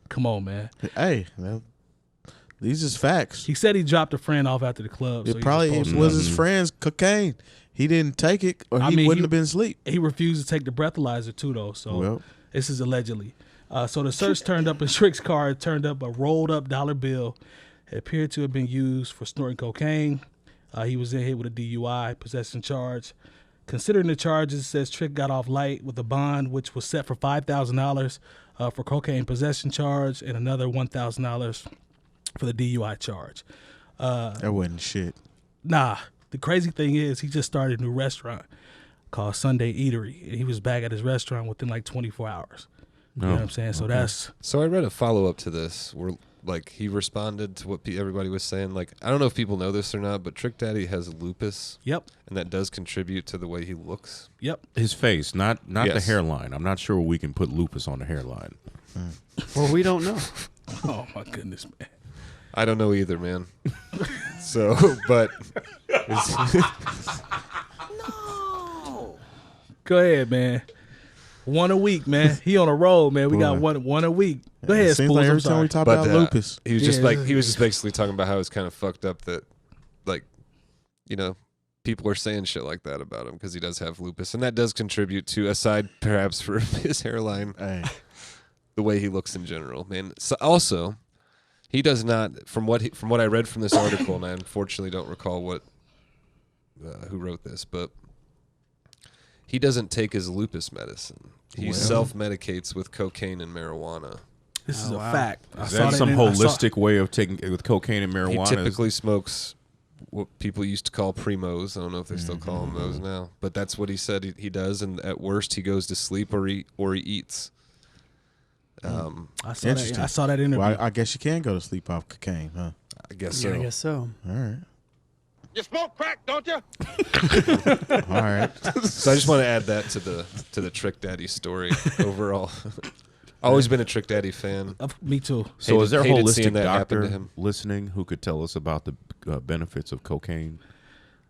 Come on, man. Hey, well, these is facts. He said he dropped a friend off after the club. so It he probably supposed to- was his friend's cocaine. He didn't take it, or I he mean, wouldn't he- have been asleep. He refused to take the breathalyzer too, though. So Well. this is allegedly. So the search turned up in Trick's car. It turned up a rolled up dollar bill. It appeared to have been used for snorting cocaine. He was in here with a DUI possession charge. Considering the charges, it says Trick got off light with a bond, which was set for $5,000 for cocaine possession charge and another $1,000 for the DUI charge. That wasn't shit. Nah, the crazy thing is he just started a new restaurant called Sunday Eatery, and he was back at his restaurant within like 24 hours. You know what I'm saying? So that's So I read a follow-up to this where, like, he responded to what everybody was saying. Like, I don't know if people know this or not, but Trick Daddy has lupus, yep. and that does contribute to the way he looks. His face, not the Yes. hairline. I'm not sure we can put lupus on the hairline. Well, we don't know. Oh my goodness, man. I don't know either, man. So, but Go ahead, man. One a week, man. He on a roll, man. We got Boy. one a week. Go ahead, Seems Spoolz. like I'm every time sorry. we talk but about lupus. he was just Yeah, like yeah. he was just basically talking about how it's kind of fucked up that, like, you know, people are saying shit like that about him because he does have lupus, and that does contribute to, aside perhaps for his hairline, Hey, the way he looks in general, man. So also, he does not, from what I read from this article, and I unfortunately don't recall what who wrote this, but he doesn't take his lupus medicine. He Well. self-medicates with cocaine and marijuana. This is Oh, a wow. fact. I Is saw that that some in- I saw- holistic way of taking with cocaine and marijuana? He typically smokes what people used to call premos. I don't know if they still call them those now, but that's what he said he does. And at worst, he goes to sleep or he eats. I saw that interview. Well, I guess you can go to sleep off cocaine, huh? I guess Yeah, so. I guess so. All right. You smoke crack, don't you? All right. So I just want to add that to the Trick Daddy story overall. Always been a Trick Daddy fan. Me too. So is there a Hated seeing holistic that happen to doctor him. listening who could tell us about the benefits of cocaine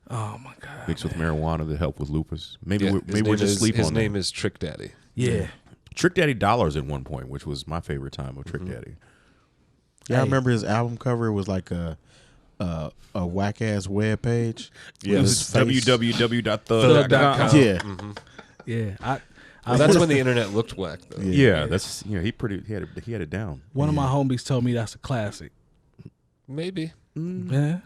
Oh my God. mixed with marijuana to help with lupus? Maybe Yeah, we're just sleep his on name that. is Trick Daddy. Yeah. Trick Daddy Dollars at one point, which was my favorite time of Trick Daddy. Yeah, I Hey. remember his album cover was like a whack ass web page. Yeah, With This his is face. www.thug.com. Yeah. Yeah. Well, that's when the internet looked whack, though. Yeah, that's he had it down. One of my homies told me that's a classic. Maybe. Yeah.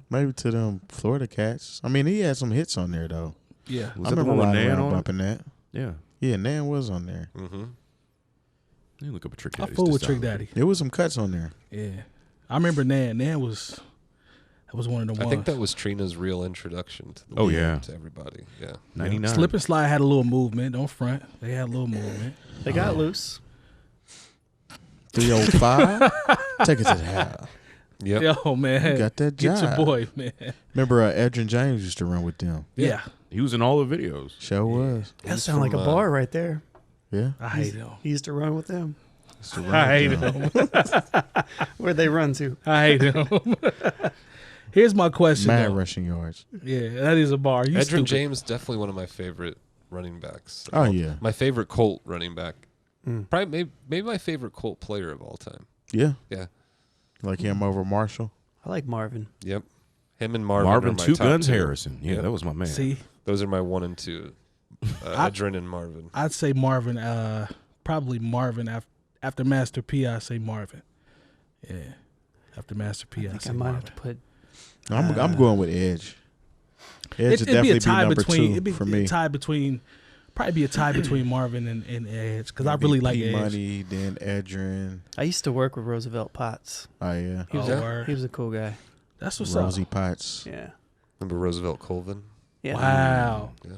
Maybe to them Florida cats. I mean, he had some hits on there though. Yeah. Was I that the remember one with riding Nan around on it? bumping that. Yeah. Yeah, Nan was on there. Mm-hmm. You look up a Trick I Daddy. fool with Trick Daddy. There was some cuts on there. Yeah. I remember Nan. That was one of the ones. I think that was Trina's real introduction to the Oh, weed yeah. to everybody. Yeah. 99. Slip and Slide had a little movement. Don't front. They had a little movement. They got loose. 305. Take it to the house. Yep. Yo, man. You got that Get job. your boy, man. Remember Edrin James used to run with them. Yeah. He was in all the videos. Show was. That sounds like a from, bar right there. Yeah. I hate him. He used to run with them. Used to run I with hate them. him. Where'd they run to? I hate him. Here's my question. Mad though. rushing yards. Yeah, that is a bar. You Edrin stupid. James, definitely one of my favorite running backs. Oh, yeah. My favorite Colt running back. Probably maybe my favorite Colt player of all time. Yeah. Yeah. Like him over Marshall. I like Marvin. Yep. Him and Marvin. Marvin are my Two top Guns two. Harrison. Yeah, Yep. that was my man. See, Those are my 1 and 2. Edrin and Marvin. I'd say Marvin. Probably Marvin after Master P. I say Marvin. Yeah, after Master P. I think say I might Marvin. have to put. I'm going with Edge. Edge would It'd be definitely a tie number between. 2 It'd be for a me. tie between. Probably be a tie between Marvin and Edge because I really like Edge. Money, then Edrin. I used to work with Roosevelt Potts. Oh, yeah. He was, word. he was a cool guy. That's what's Rosie up. Potts. Yeah. Remember Roosevelt Colvin? Yeah. Wow. Yeah.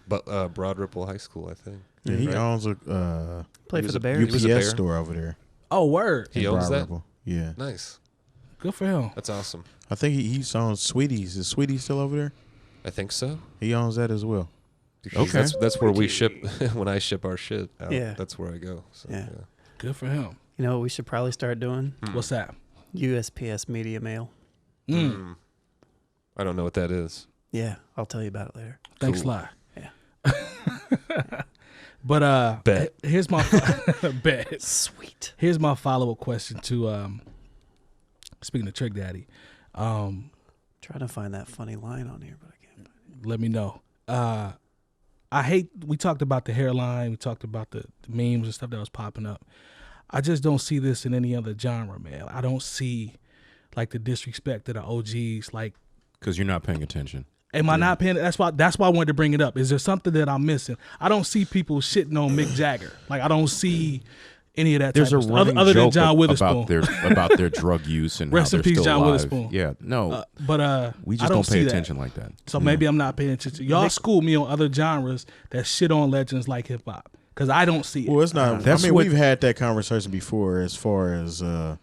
But Broad Ripple High School, I think. Yeah, he Right. owns a Play He for was the a Bears. He was a UPS bear? store over there. Oh, word. He in owns Broad that? Ripple. Yeah. Nice. Good for him. That's awesome. I think he owns Sweeties. Is Sweeties still over there? I think so. He owns that as well. Because Okay. That's where we ship when I ship our shit out. Yeah. That's where I go. So, Yeah. Good for him. You know what we should probably start doing? What's that? USPS Media Mail. I don't know what that is. Yeah, I'll tell you about it later. Thanks, Cool. Sly. Yeah. But Bet. here's my bet. Sweet. Here's my follow-up question to speaking of Trick Daddy. Trying to find that funny line on here, but I can't. Let me know. We talked about the hairline, we talked about the memes and stuff that was popping up. I just don't see this in any other genre, man. I don't see like the disrespect to the OGs. Like, Because you're not paying attention. am I not paying? That's why I wanted to bring it up. Is there something that I'm missing? I don't see people shitting on Mick Jagger. Like, I don't see any of that. There's type a of stuff. running other than joke John Witherspoon. about their drug use and Rest how in they're peace, still John alive. Witherspoon. Yeah, no, we I just don't see pay that. attention like that. So maybe I'm not paying attention. Y'all school me on other genres that shit on legends like hip hop because I don't see it. Well, it's not. That's I mean, what- we've had that conversation before as far as the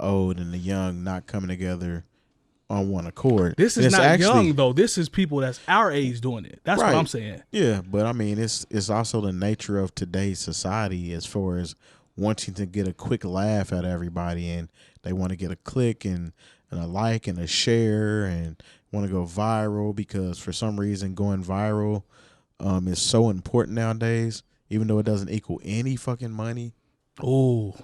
old and the young not coming together on one accord. This is It's not actually- young though. This is people that's our age doing it. That's Right. what I'm saying. Yeah, but I mean, it's also the nature of today's society as far as wanting to get a quick laugh out of everybody, and they want to get a click and a like and a share and want to go viral because for some reason going viral is so important nowadays, even though it doesn't equal any fucking money. Oh,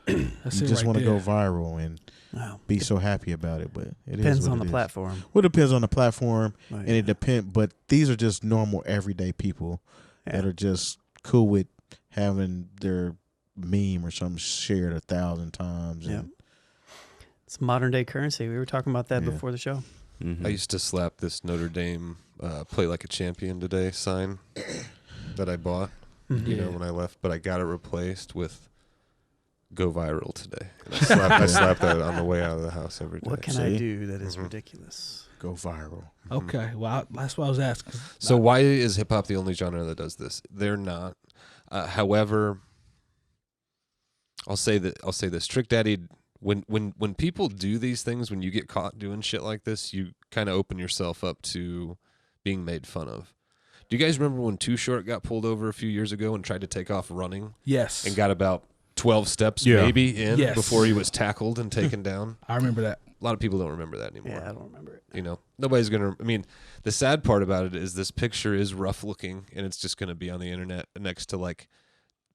You just want to go viral and Wow. be so happy about it, but it Depends is what on it the is. platform. Well, it depends on the platform, Oh, and yeah. it depend. But these are just normal, everyday people that Yeah. are just cool with having their meme or something shared 1,000 times. Yeah. And It's modern day currency. We were talking about that Yeah. before the show. Mhm. I used to slap this Notre Dame "Play Like a Champion Today" sign that I bought. You know, when I left, but I got it replaced with "Go Viral Today." And I slapped that on the way out of the house every day. What can See? I do that is Mhm. ridiculous? go viral. Okay, well, that's what I was asking. So why is hip hop the only genre that does this? They're not. However, I'll say this: Trick Daddy. When people do these things, when you get caught doing shit like this, you kind of open yourself up to being made fun of. Do you guys remember when Too Short got pulled over a few years ago and tried to take off running? Yes. And got about 12 steps maybe in before he was tackled and taken down? I remember that. A lot of people don't remember that anymore. Yeah, I don't remember it. You know, nobody's going to... I mean, the sad part about it is this picture is rough looking, and it's just going to be on the internet next to, like,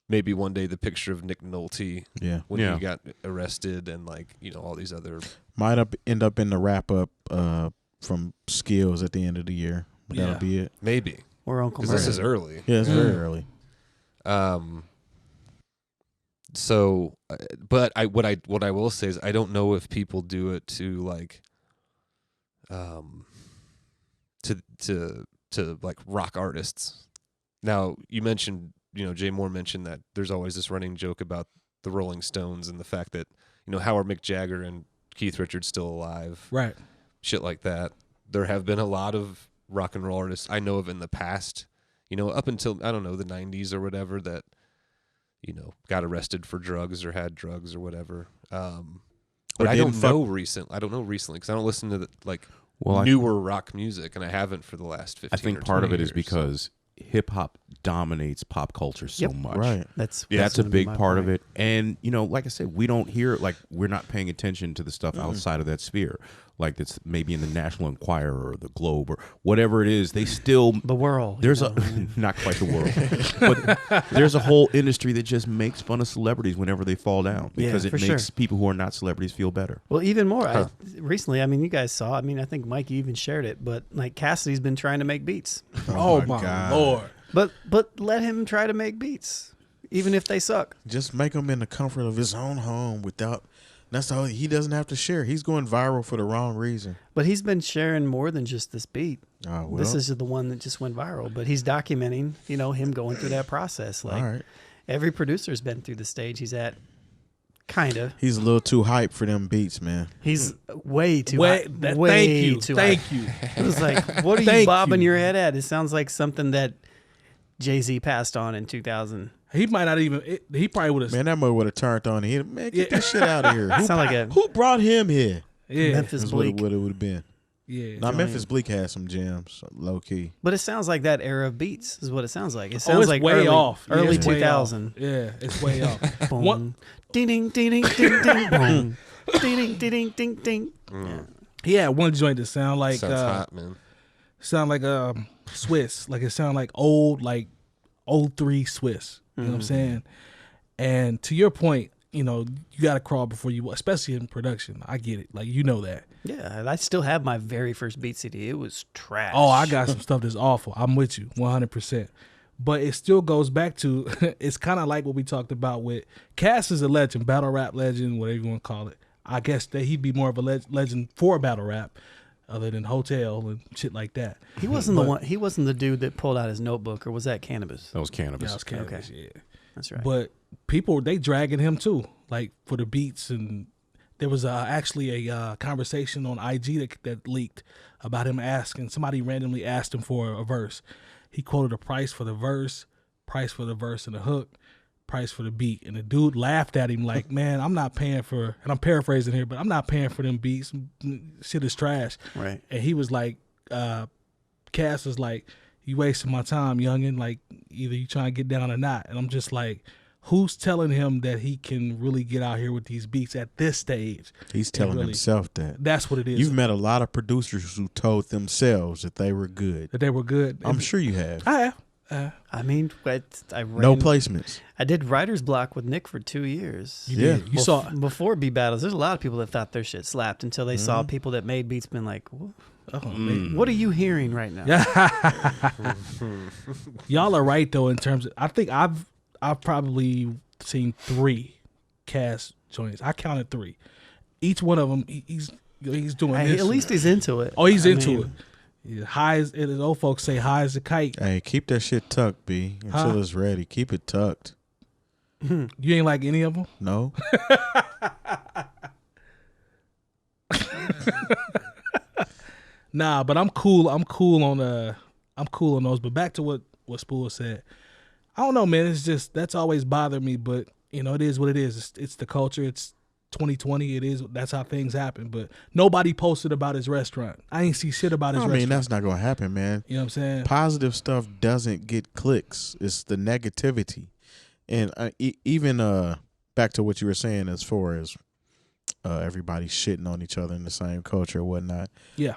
maybe one day the picture of Nick Nolte when he got arrested and, like, you know, all these other... Might end up in the wrap-up from Skills at the end of the year. But that'll be it. Maybe. Or Uncle Because this is early. Yeah, it's very early. So, but what I will say is I don't know if people do it to like, to like rock artists. Now you mentioned, you know, Jay Moore mentioned that there's always this running joke about the Rolling Stones and the fact that, you know, how are Mick Jagger and Keith Richards still alive? Right. Shit like that. There have been a lot of rock and roll artists I know of in the past, you know, up until, I don't know, the 90s or whatever, that, you know, got arrested for drugs or had drugs or whatever. But I don't know recently because I don't listen to newer rock music, and I haven't for the last 15 I think or part of it years. is because hip hop dominates pop culture so much. Right. That's a big part of it. And, you know, like I said, we don't hear, like, we're not paying attention to the stuff outside of that sphere. Like, that's maybe in the National Enquirer or the Globe or whatever it is. They still... The world. There's not quite the world. But there's a whole industry that just makes fun of celebrities whenever they fall down. Because it makes people who are not celebrities feel better. Well, even more. Recently, I mean, you guys saw, I mean, I think Mike even shared it, but, like, Cassidy's been trying to make beats. Oh my God. Lord. But let him try to make beats, even if they suck. Just make them in the comfort of his own home without... That's all. He doesn't have to share. He's going viral for the wrong reason. But he's been sharing more than just this beat. Oh, well. This is the one that just went viral. But he's documenting, you know, him going through that process. Like every producer's been through the stage he's at. Kind of. He's a little too hype for them beats, man. He's way too hype. Way too hype. Thank you. It was like, what are you bobbing your head at? It sounds like something that Jay-Z passed on in 2000. He might not even. He probably would have. Man, that mother would have turned on him. Man, get this shit out of here. Who brought him here? Yeah, Memphis Bleak. What it would have been. Yeah. Now Memphis Bleak had some jams, low key. But it sounds like that era of beats is what it sounds like. It sounds like way early, off. Early Yeah, 2000. Yeah, it's way off. Boom. Ding ding ding ding ding ding boom. Ding ding ding ding ding. Yeah. He had one joint that sound like sounds hot, man. Sound like Swiss. Like it sound like old 03 Swiss. You know what I'm saying? And to your point, you know, you got to crawl before you, especially in production. I get it. Like, you know that. Yeah, I still have my very first beat CD. It was trash. Oh, I got some stuff that's awful. I'm with you 100%. But it still goes back to, it's kind of like what we talked about with Cass is a legend, battle rap legend, whatever you want to call it. I guess that he'd be more of a legend for battle rap other than Hotel and shit like that. He wasn't the one. He wasn't the dude that pulled out his notebook, or was that Cannabis? That was Cannabis. Yeah, that was Cannabis, okay. Yeah. That's right. But people, they dragging him too, like for the beats. And there was actually a conversation on IG that leaked about him asking, somebody randomly asked him for a verse. He quoted a price for the verse and the hook, price for the beat. And the dude laughed at him like, man, I'm not paying for, and I'm paraphrasing here, but I'm not paying for them beats. Shit is trash. Right. And he was like, Cass was like, you wasting my time, youngin'. Like, either you trying to get down or not. And I'm just like, who's telling him that he can really get out here with these beats at this stage? He's telling himself that. That's what it is. You've met a lot of producers who told themselves that they were good. I'm sure you have. I have. I mean, no placements. I did writer's block with Nick for 2 years. You did. You saw before beat battles. There's a lot of people that thought their shit slapped until they saw people that made beats been like, what are you hearing right now? Y'all are right though in terms of, I think I've probably seen 3 Cass joints. I counted 3. Each one of them, he's doing this. At least he's into it. Oh, he's into it. High as old folks say, high as a kite. Hey, keep that shit tucked, B, until it's ready. Keep it tucked. You ain't like any of them? No. Nah, but I'm cool. I'm cool on those. But back to what Spoolz said. I don't know, man. It's just that's always bothered me. But it is what it is. It's the culture. It's 2020. It is. That's how things happen. But nobody posted about his restaurant. I ain't see shit about his restaurant. I mean, that's not gonna happen, man. You know what I'm saying? Positive stuff doesn't get clicks. It's the negativity, and even back to what you were saying as far as everybody shitting on each other in the same culture or whatnot. Yeah.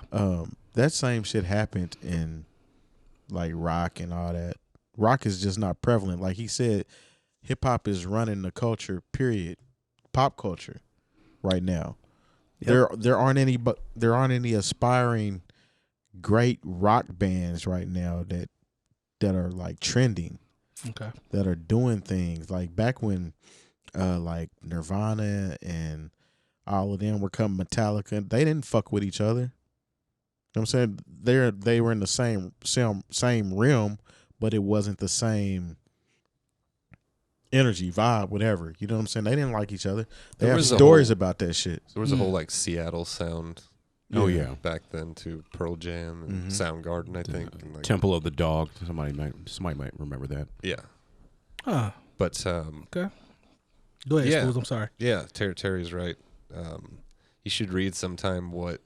That same shit happened in like rock and all that. Rock is just not prevalent. Like he said, hip hop is running the culture, period. Pop culture right now. Yep. There aren't any aspiring great rock bands right now that are like trending. Okay. That are doing things. Like back when like Nirvana and all of them were coming, Metallica, they didn't fuck with each other. You know what I'm saying? They were in the same realm, but it wasn't the same energy, vibe, whatever. You know what I'm saying? They didn't like each other. They have stories about that shit. There was a whole like Seattle sound. Oh yeah, back then to Pearl Jam and Soundgarden, I think. And like, Temple of the Dog. Somebody might remember that. Yeah. Huh. But okay. Go ahead, Spoolz. I'm sorry. Yeah, Terry's right. You should read sometime what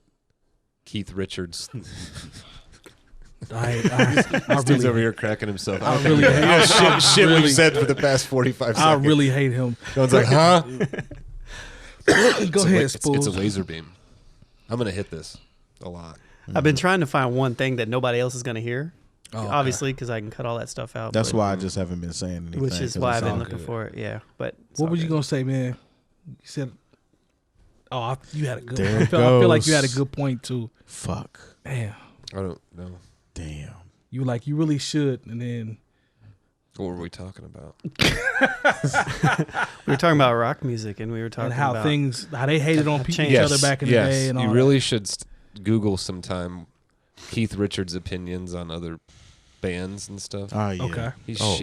Keith Richards. This dude's over here cracking himself. I really hate shit we've said for the past 45 seconds. I really hate him. No one's like, huh? Go ahead, Spoolz. It's a laser beam. I'm going to hit this a lot. I've been trying to find one thing that nobody else is going to hear. Oh, obviously, because I can cut all that stuff out. That's why I just haven't been saying anything. Which is why I've been looking for it. Yeah, but what were you gonna say, man? You said, "Oh, you had a good." I feel like you had a good point too. Fuck. Damn. I don't know. Damn. You were like, you really should, and then. What were we talking about? We were talking about rock music, and we were talking and how about how they hated on each other back in the day. And all you really should Google sometime Keith Richards' opinions on other bands and stuff. Oh yeah. Okay.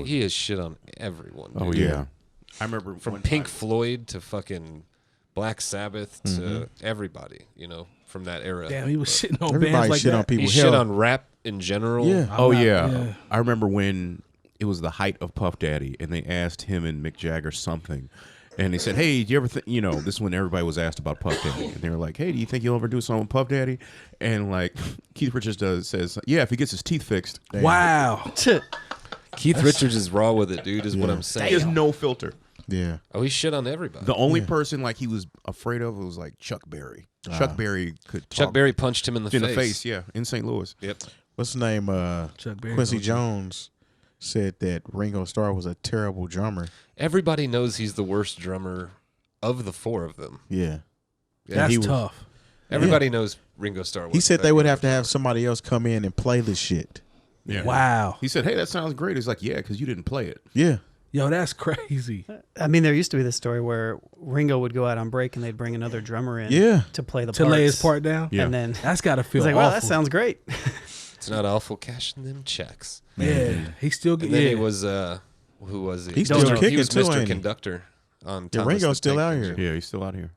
He has shit on everyone. Dude. Oh yeah. I remember from Pink Floyd to fucking Black Sabbath to everybody. From that era. Damn, he was shitting on everybody bands like shit that. on people. He shit on rap in general. Yeah. Yeah. I remember when it was the height of Puff Daddy, and they asked him and Mick Jagger something. And they said, hey, do you ever think, this is when everybody was asked about Puff Daddy. And they were like, hey, do you think you'll ever do something with Puff Daddy? And like Keith Richards says, yeah, if he gets his teeth fixed. Damn. Wow. Keith Richards is raw with it, dude, is what I'm saying. He has no filter. Yeah. Oh, he shit on everybody. The only person like he was afraid of was like Chuck Berry. Chuck Berry could talk. Chuck Berry punched him in the face. Yeah, in St. Louis. Yep. What's his name? Chuck Berry. Quincy Jones said that Ringo Starr was a terrible drummer. Everybody knows he's the worst drummer of the four of them. Yeah. That's tough. Everybody knows Ringo Starr was. He said they would have to have somebody else come in and play the shit. Yeah. Wow. He said, hey, that sounds great. He's like, yeah, because you didn't play it. Yeah. Yo, that's crazy. I mean, there used to be this story where Ringo would go out on break and they'd bring another drummer in to play the parts. To lay his part down? Yeah. And then that's got to feel like, awful. well, that sounds great. It's not awful cashing them checks. Yeah. He still And then he was, who was he? He's still kicking He was too, Mr. ain't he? Conductor on Yeah, Thomas Ringo's the still Tank out Engine. here. Yeah, he's still out here.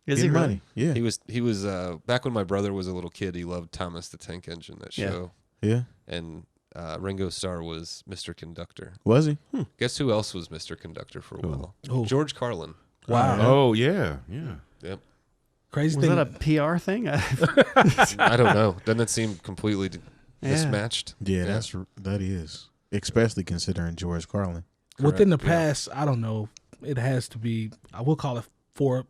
Is he Getting really? money. Yeah. He was back when my brother was a little kid, he loved Thomas the Tank Engine, that show. Yeah. And Ringo Starr was Mr. Conductor. Was he? Guess who else was Mr. Conductor for a while? Who? George Carlin. Wow. Oh, yeah. Yep. Crazy Was thing. that a PR thing? I don't know. Doesn't it seem completely mismatched? Yeah, that is. Especially considering George Carlin. Within the Correct, yeah. past, I don't know, it has to be, I will call it 4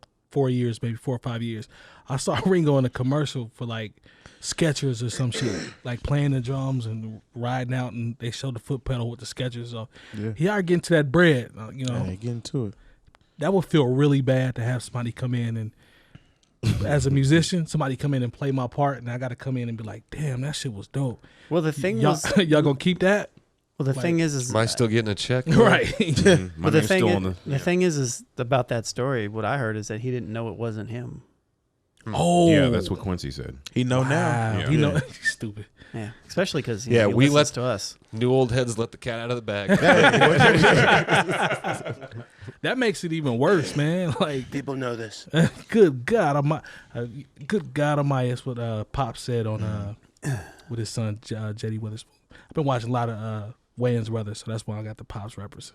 years, maybe 4 or 5 years. I saw Ringo in a commercial for like Skechers or some shit, like playing the drums and riding out, and they showed the foot pedal with the Skechers. So he ought to get into that bread, Yeah, get into it. That would feel really bad to have somebody come in and, as a musician, somebody come in and play my part, and I got to come in and be like, damn, that shit was dope. Well, the thing y'all, was, y'all gonna keep that? well, the thing is, Am I still getting a check? Right. but the thing is about that story, what I heard is that he didn't know it wasn't him. Oh, Yeah, that's what Quincy said. He know now. wow. Yeah. You know, stupid. Yeah, especially because Yeah, he we listens let- to us. New old heads let the cat out of the bag. That makes it even worse, man. Like, People know this. good God Almighty, that's what Pop said on with his son J.D. Witherspoon. I've been watching a lot of Wayans Brothers, so that's why I got the Pop's references.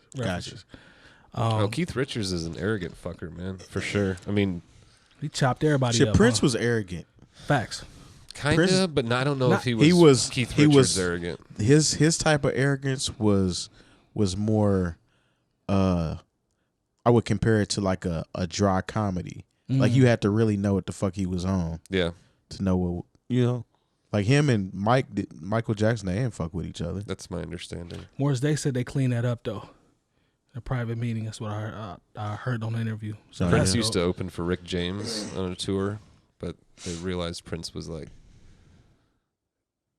Keith Richards is an arrogant fucker, man, for sure. I mean, He chopped everybody Shit, up. Prince was arrogant. Facts. kind Prince- of, but I don't know if he he was- Keith he Richards was- arrogant. His type of arrogance was more. I would compare it to like a dry comedy. Like you had to really know what the fuck he was on Yeah, to know what Like him and Michael Jackson, they didn't fuck with each other. that's my understanding. Morris Day said they cleaned that up though. In a private meeting, that's what I heard on the interview. So Prince that's used to dope. open for Rick James on a tour, but they realized Prince was like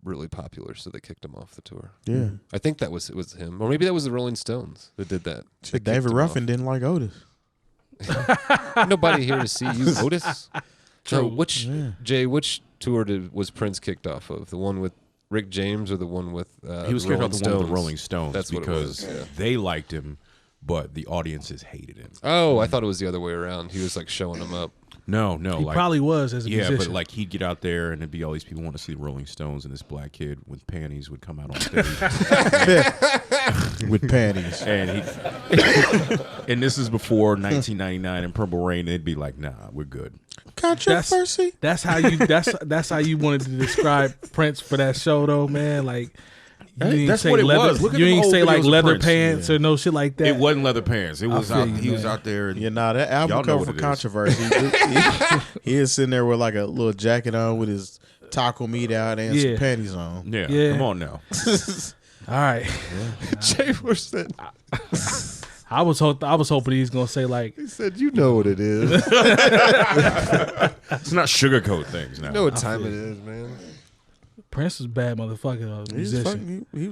really popular, so they kicked him off the tour. Yeah. I think it was him, or maybe that was the Rolling Stones that did that. They kicked David him Ruffin didn't like Otis. off. Nobody here to see you, Otis. True. No, which tour was Prince kicked off of? The one with Rick James or the one with He was kicked off the one with the Rolling Stones That's what it because was, yeah. they liked him, but the audiences hated him. Oh, I thought it was the other way around. He was like showing them up. No, He like probably was as a yeah, musician. but like he'd get out there and it'd be all these people want to see the Rolling Stones, and this black kid with panties would come out on stage, With panties. and he and this is before 1999 and Purple Rain. They'd be like, "Nah, we're good." Controversy. That's how you. That's how you wanted to describe Prince for that show, though, man. Like, you didn't That's say what it leather, was. Look at you them ain't old say like videos of leather Prince. pants or no shit like that. It wasn't leather pants. It was feel out. you, He was man. out there. And, Yeah, nah, that Y'all album know cover what for it is. Controversy. he is sitting there with like a little jacket on with his taco meat out and some Yeah. panties on. yeah, Yeah. come on now. All right. Jay said, I was hoping he was gonna say like, he said, "You know what it is. Let's not sugarcoat things now. You know what time it is, man." Prince was a bad motherfucker, He was, musician. he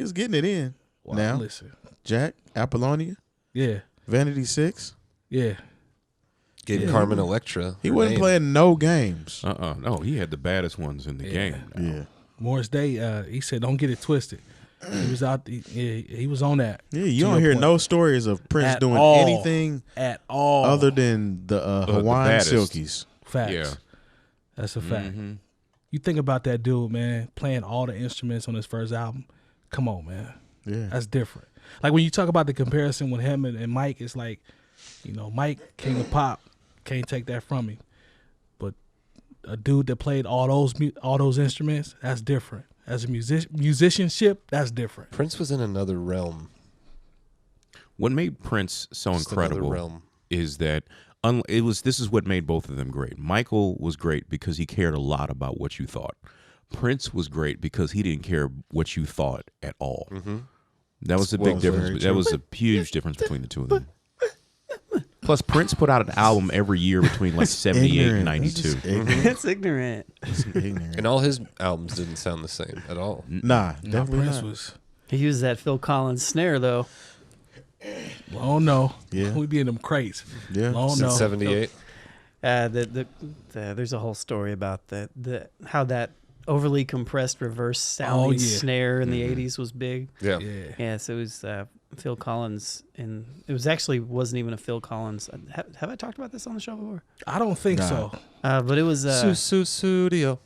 was getting it in. Wow, now, listen, Jack, Apollonia, yeah, Vanity 6. yeah. Gave Carmen Electra. He her wasn't name. playing no games. No, he had the baddest ones in the game. now. Yeah. Morris Day, he said, "Don't get it twisted." He was out. He was on that. Yeah, To you don't your hear point. no stories of Prince At doing all. anything At all. other than the Hawaiian baddest. Silkies. Facts. Yeah. That's a fact. Mhm. You think about that dude, man, playing all the instruments on his first album. Come on, man. Yeah. That's different. Like when you talk about the comparison with him and Mike, it's like, Mike, King of Pop, can't take that from him. But a dude that played all those instruments, that's different. As a musicianship, that's different. Prince was in another realm. What made Prince so Just another incredible realm. is that this is what made both of them great. Michael was great because he cared a lot about what you thought. Prince was great because he didn't care what you thought at all. Mm-hmm. That was a Well, big very difference. true. That was a huge difference between the two of them. Plus, Prince put out an album every year between like 78 and 92. It's ignorant. Ignorant. And all his albums didn't sound the same at all. Nah, definitely Prince not. was, He used that Phil Collins snare though. long no. Yeah. We be in them crates. Yeah. Long Since no. 78. There's a whole story about how that overly compressed reverse sounding snare in the '80s was big. Yeah. Yeah. Yeah, so it was Phil Collins, and it wasn't even a Phil Collins. Have I talked about this on the show before? I don't think Nah. so. But it was Studio.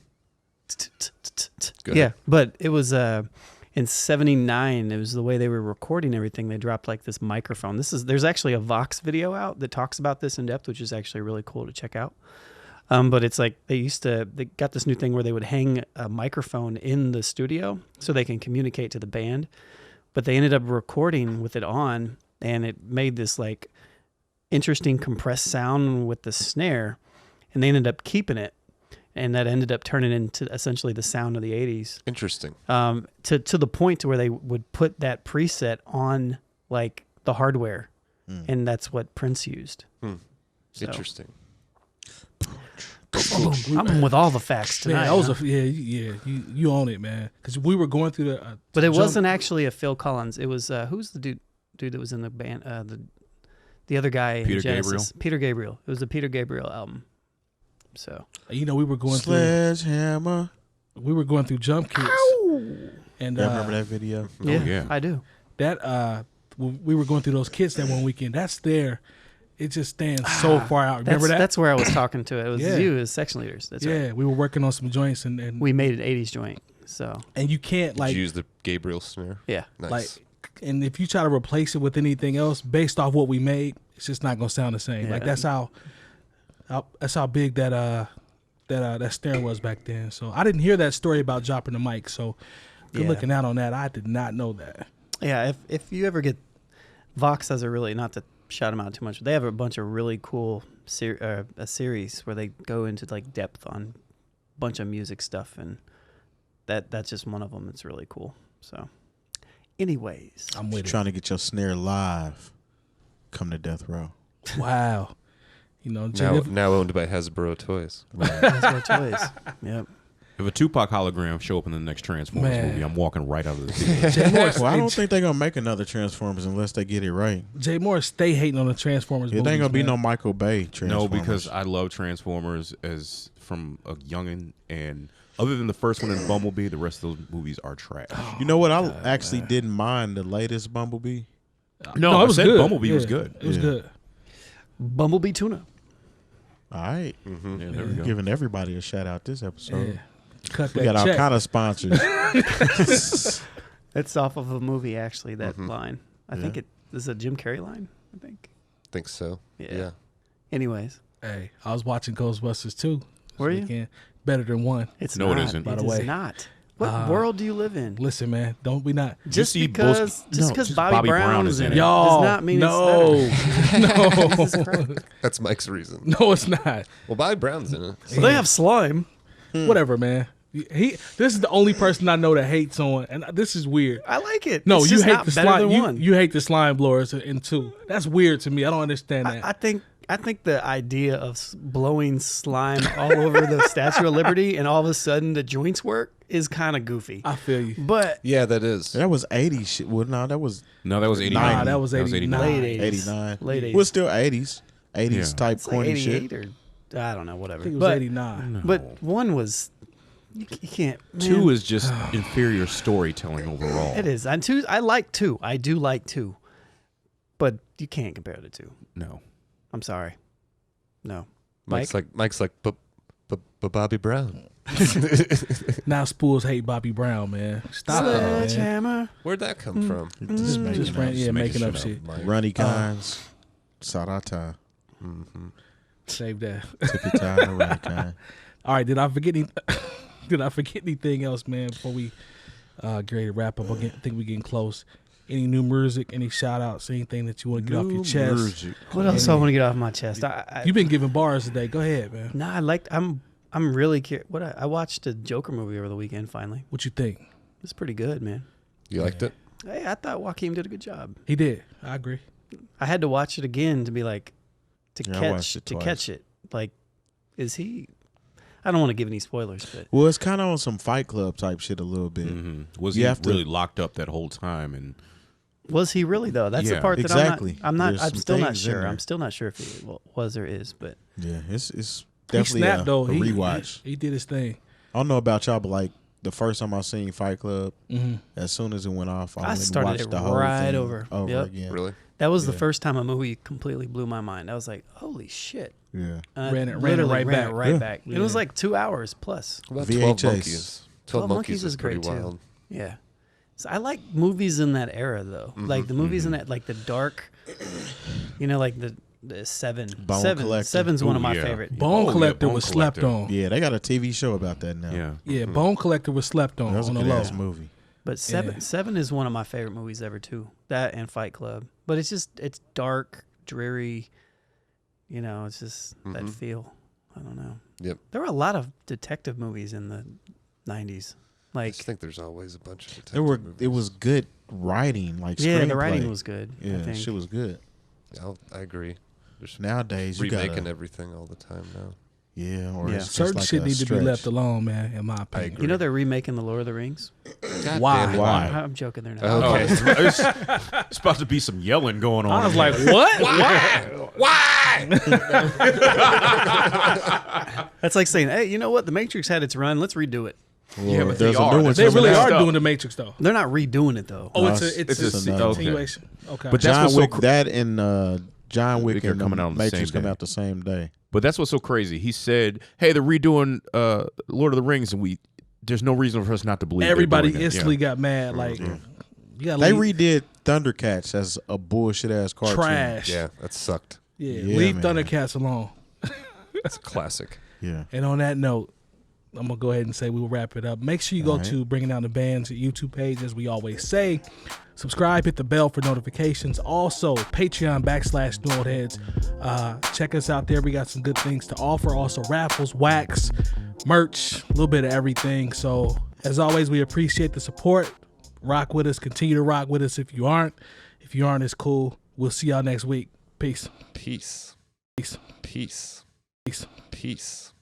Go yeah, ahead. but it was in '79. It was the way they were recording everything. They dropped like this microphone. There's actually a Vox video out that talks about this in depth, which is actually really cool to check out. But it's like they got this new thing where they would hang a microphone in the studio so they can communicate to the band. But they ended up recording with it on, and it made this like interesting compressed sound with the snare, and they ended up keeping it, and that ended up turning into essentially the sound of the '80s. Interesting. To the point to where they would put that preset on like the hardware, and that's what Prince used. So, Interesting. I'm with all the facts Man, tonight. that was huh? you own it, man. Because we were going through the. But it jump- wasn't actually a Phil Collins. It was who's the dude that was in the band? The other guy, in Peter Genesis. Gabriel? Peter Gabriel. It was the Peter Gabriel album. So You know, we were going Sledgehammer. we were going through Jump Kits. And Y'all remember that video? yeah. I do. that we were going through those kits that one weekend. That's there. It just stands so far out. Remember that? That's where I was talking to. It was Yeah. you as section leaders. That's right. We were working on some joints and We made an 80s joint. So and you can't Did like you use the Gabriel snare? yeah. Nice. like and if you try to replace it with anything else based off what we made, it's just not gonna sound the same. Yeah. Like that's how big that snare was back then. So I didn't hear that story about dropping the mic. So good looking out on that. I did not know that. Yeah, if you ever get Vox has a really, not to shout them out too much, but they have a bunch of really cool a series where they go into like depth on a bunch of music stuff, and that's just one of them. It's really cool. So, anyways, I'm with Trying to get your snare live. Come to Death Row. it. Wow. You know, Jay Diff- Now owned by Hasbro Toys. that's our toys. Yep. If a Tupac hologram show up in the next Transformers Man. movie, I'm walking right out of the theater. Jay Morris, Well, I don't think they're going to make another Transformers unless they get it right. Jay Morris stay hating on the Transformers. It ain't movies, going to be man. no Michael Bay Transformers. No, because I love Transformers as from a youngin', and other than the first one in Bumblebee, the rest of those movies are trash. You know what? I actually didn't mind the latest Bumblebee. No, it was said good. Bumblebee was Yeah, good. It was Yeah. good. Bumblebee tuna. All right. Yeah, there we go. Giving everybody a shout out this episode. Yeah. Cut We that got all check. kind of sponsors. It's off of a movie, actually. That Mm-hmm. line. I think this is a Jim Carrey line. I think. Think so. Yeah. Anyways, Hey, I was watching Ghostbusters 2. this Were you? weekend. Better than 1. it's No, it not. isn't. By the It is way. not. What world do you live in? Listen, man, don't be not. Just see because just Bobby, Brown Brown is is in in it it. Y'all, does not mean no, it's no, Jesus Christ. That's Mike's reason. no, it's not. Well, Bobby Brown's in it. Well, they have slime. Whatever, man. This is the only person I know that hates on, and this is weird. I like it. No, It's you just hate not the better slime. than one. You hate the slime blowers in 2. That's weird to me. I don't understand that. I think the idea of blowing slime all over the Statue of Liberty and all of a sudden the joints work is kind of goofy. I feel you. But Yeah, that is. That was 80 shit. Well, no, that was No, that was 89. Nah, that was 89. late 80s. 89. Late 80s. It was still 80s. 80s Yeah. type It's like corny 88 shit. or I don't know, whatever. I think it was but, 89. But one was you can't. Man, 2 is just inferior storytelling overall. it is. And 2, I like 2. I do like 2. But you can't compare the 2. No. I'm sorry. No. Mike's like Bobby Brown. Now Spoolz hate Bobby Brown, man. Stop that, man. Sledgehammer. Where'd that come from? Just making Just up. making making up shit shit. up. Runny Kines. Sarata. Save that. Tippy Tie and Runny Kine. All right, did I forget anything else, man? Before we get ready to wrap up, I think we're getting close. Any new music? Any shout outs? Anything that you want to get off your chest? What else I want to get off my chest? You've been giving bars today. Go ahead, man. Nah, I'm really curious. I watched a Joker movie over the weekend. Finally, What you think? it's pretty good, man. You liked it? Hey, I thought Joaquin did a good job. He did. I agree. I had to watch it again to be like I watched it twice. catch it. Like, is he? I don't want to give any spoilers, but Well, it's kind of on some Fight Club type shit a little bit. Was You he have to- really locked up that whole time? And was he really though? That's the Yeah, part that exactly. I'm not. There's I'm some still not things in sure. there. I'm still not sure if he was or is, but Yeah, it's He definitely snapped a though. He rewatch. He did his thing. I don't know about y'all, but like the first time I seen Fight Club, as soon as it went off, I went and started watched it the whole right thing over. Yep. again. Really? that was the first time a movie completely blew my mind. I was like, holy shit. Yeah. And I Ran it literally right back. It was like 2 hours plus. What about VHS. 12 Monkeys? 12 Monkeys is is pretty great, too. wild. Yeah. So I like movies in that era though. Like the movies in that, like the dark, like the Seven. Bone Collector. Seven's one of Ooh, my yeah. favorite. Bone Oh, yeah, Collector Bone was slept Collector. on. Yeah, they got a TV show about that now. yeah. Yeah, Bone Collector was slept on That was a on the good low. ass movie. But Seven is one of my favorite movies ever too. That and Fight Club. But it's dark, dreary. It's just that feel. I don't know. Yep. There were a lot of detective movies in the 90s. I Like, just think there's always a bunch of detective It movies. was good writing, like yeah, the screenplay. writing was good. I Yeah, think. shit was good. I agree. There's Nowadays, you remaking gotta, everything all the time now. Yeah, or it's just certain like shit a need to be stretch. left alone, man. In my opinion. You know they're remaking the Lord of the Rings. Why? damn it. Why? I'm joking. They're not. Okay. It's about to be some yelling going on. I was like, what? why? That's like saying, hey, you know what? The Matrix had its run. Let's redo it. Yeah, but there's they a are. new one They coming really out. are doing the Matrix though. They're not redoing it though. Oh, No, it's a another- continuation. Okay. But that's John what's so Wick, that and John Wick Wick are and coming out on the Matrix same come day. out the same day. But that's what's so crazy. He said, "Hey, they're redoing Lord of the Rings, and there's no reason for us not to believe." they're everybody doing it." instantly Yeah. got mad. Like, you gotta They leave redid Thundercats as a bullshit ass cartoon. trash. Yeah, that sucked. Yeah, Yeah, leave man. Thundercats alone. That's a classic. Yeah. And on that note, I'm gonna go ahead and say we'll wrap it up. Make sure you go All right. to Bringing Down the Band's YouTube page, as we always say. Subscribe, hit the bell for notifications. Also, Patreon.com/New Old Heads. Check us out there. We got some good things to offer. Also, raffles, wax, merch, a little bit of everything. So, as always, we appreciate the support. Rock with us. Continue to rock with us if you aren't. If you aren't, it's cool. We'll see y'all next week. Peace. Peace. Peace. Peace. Peace. Peace.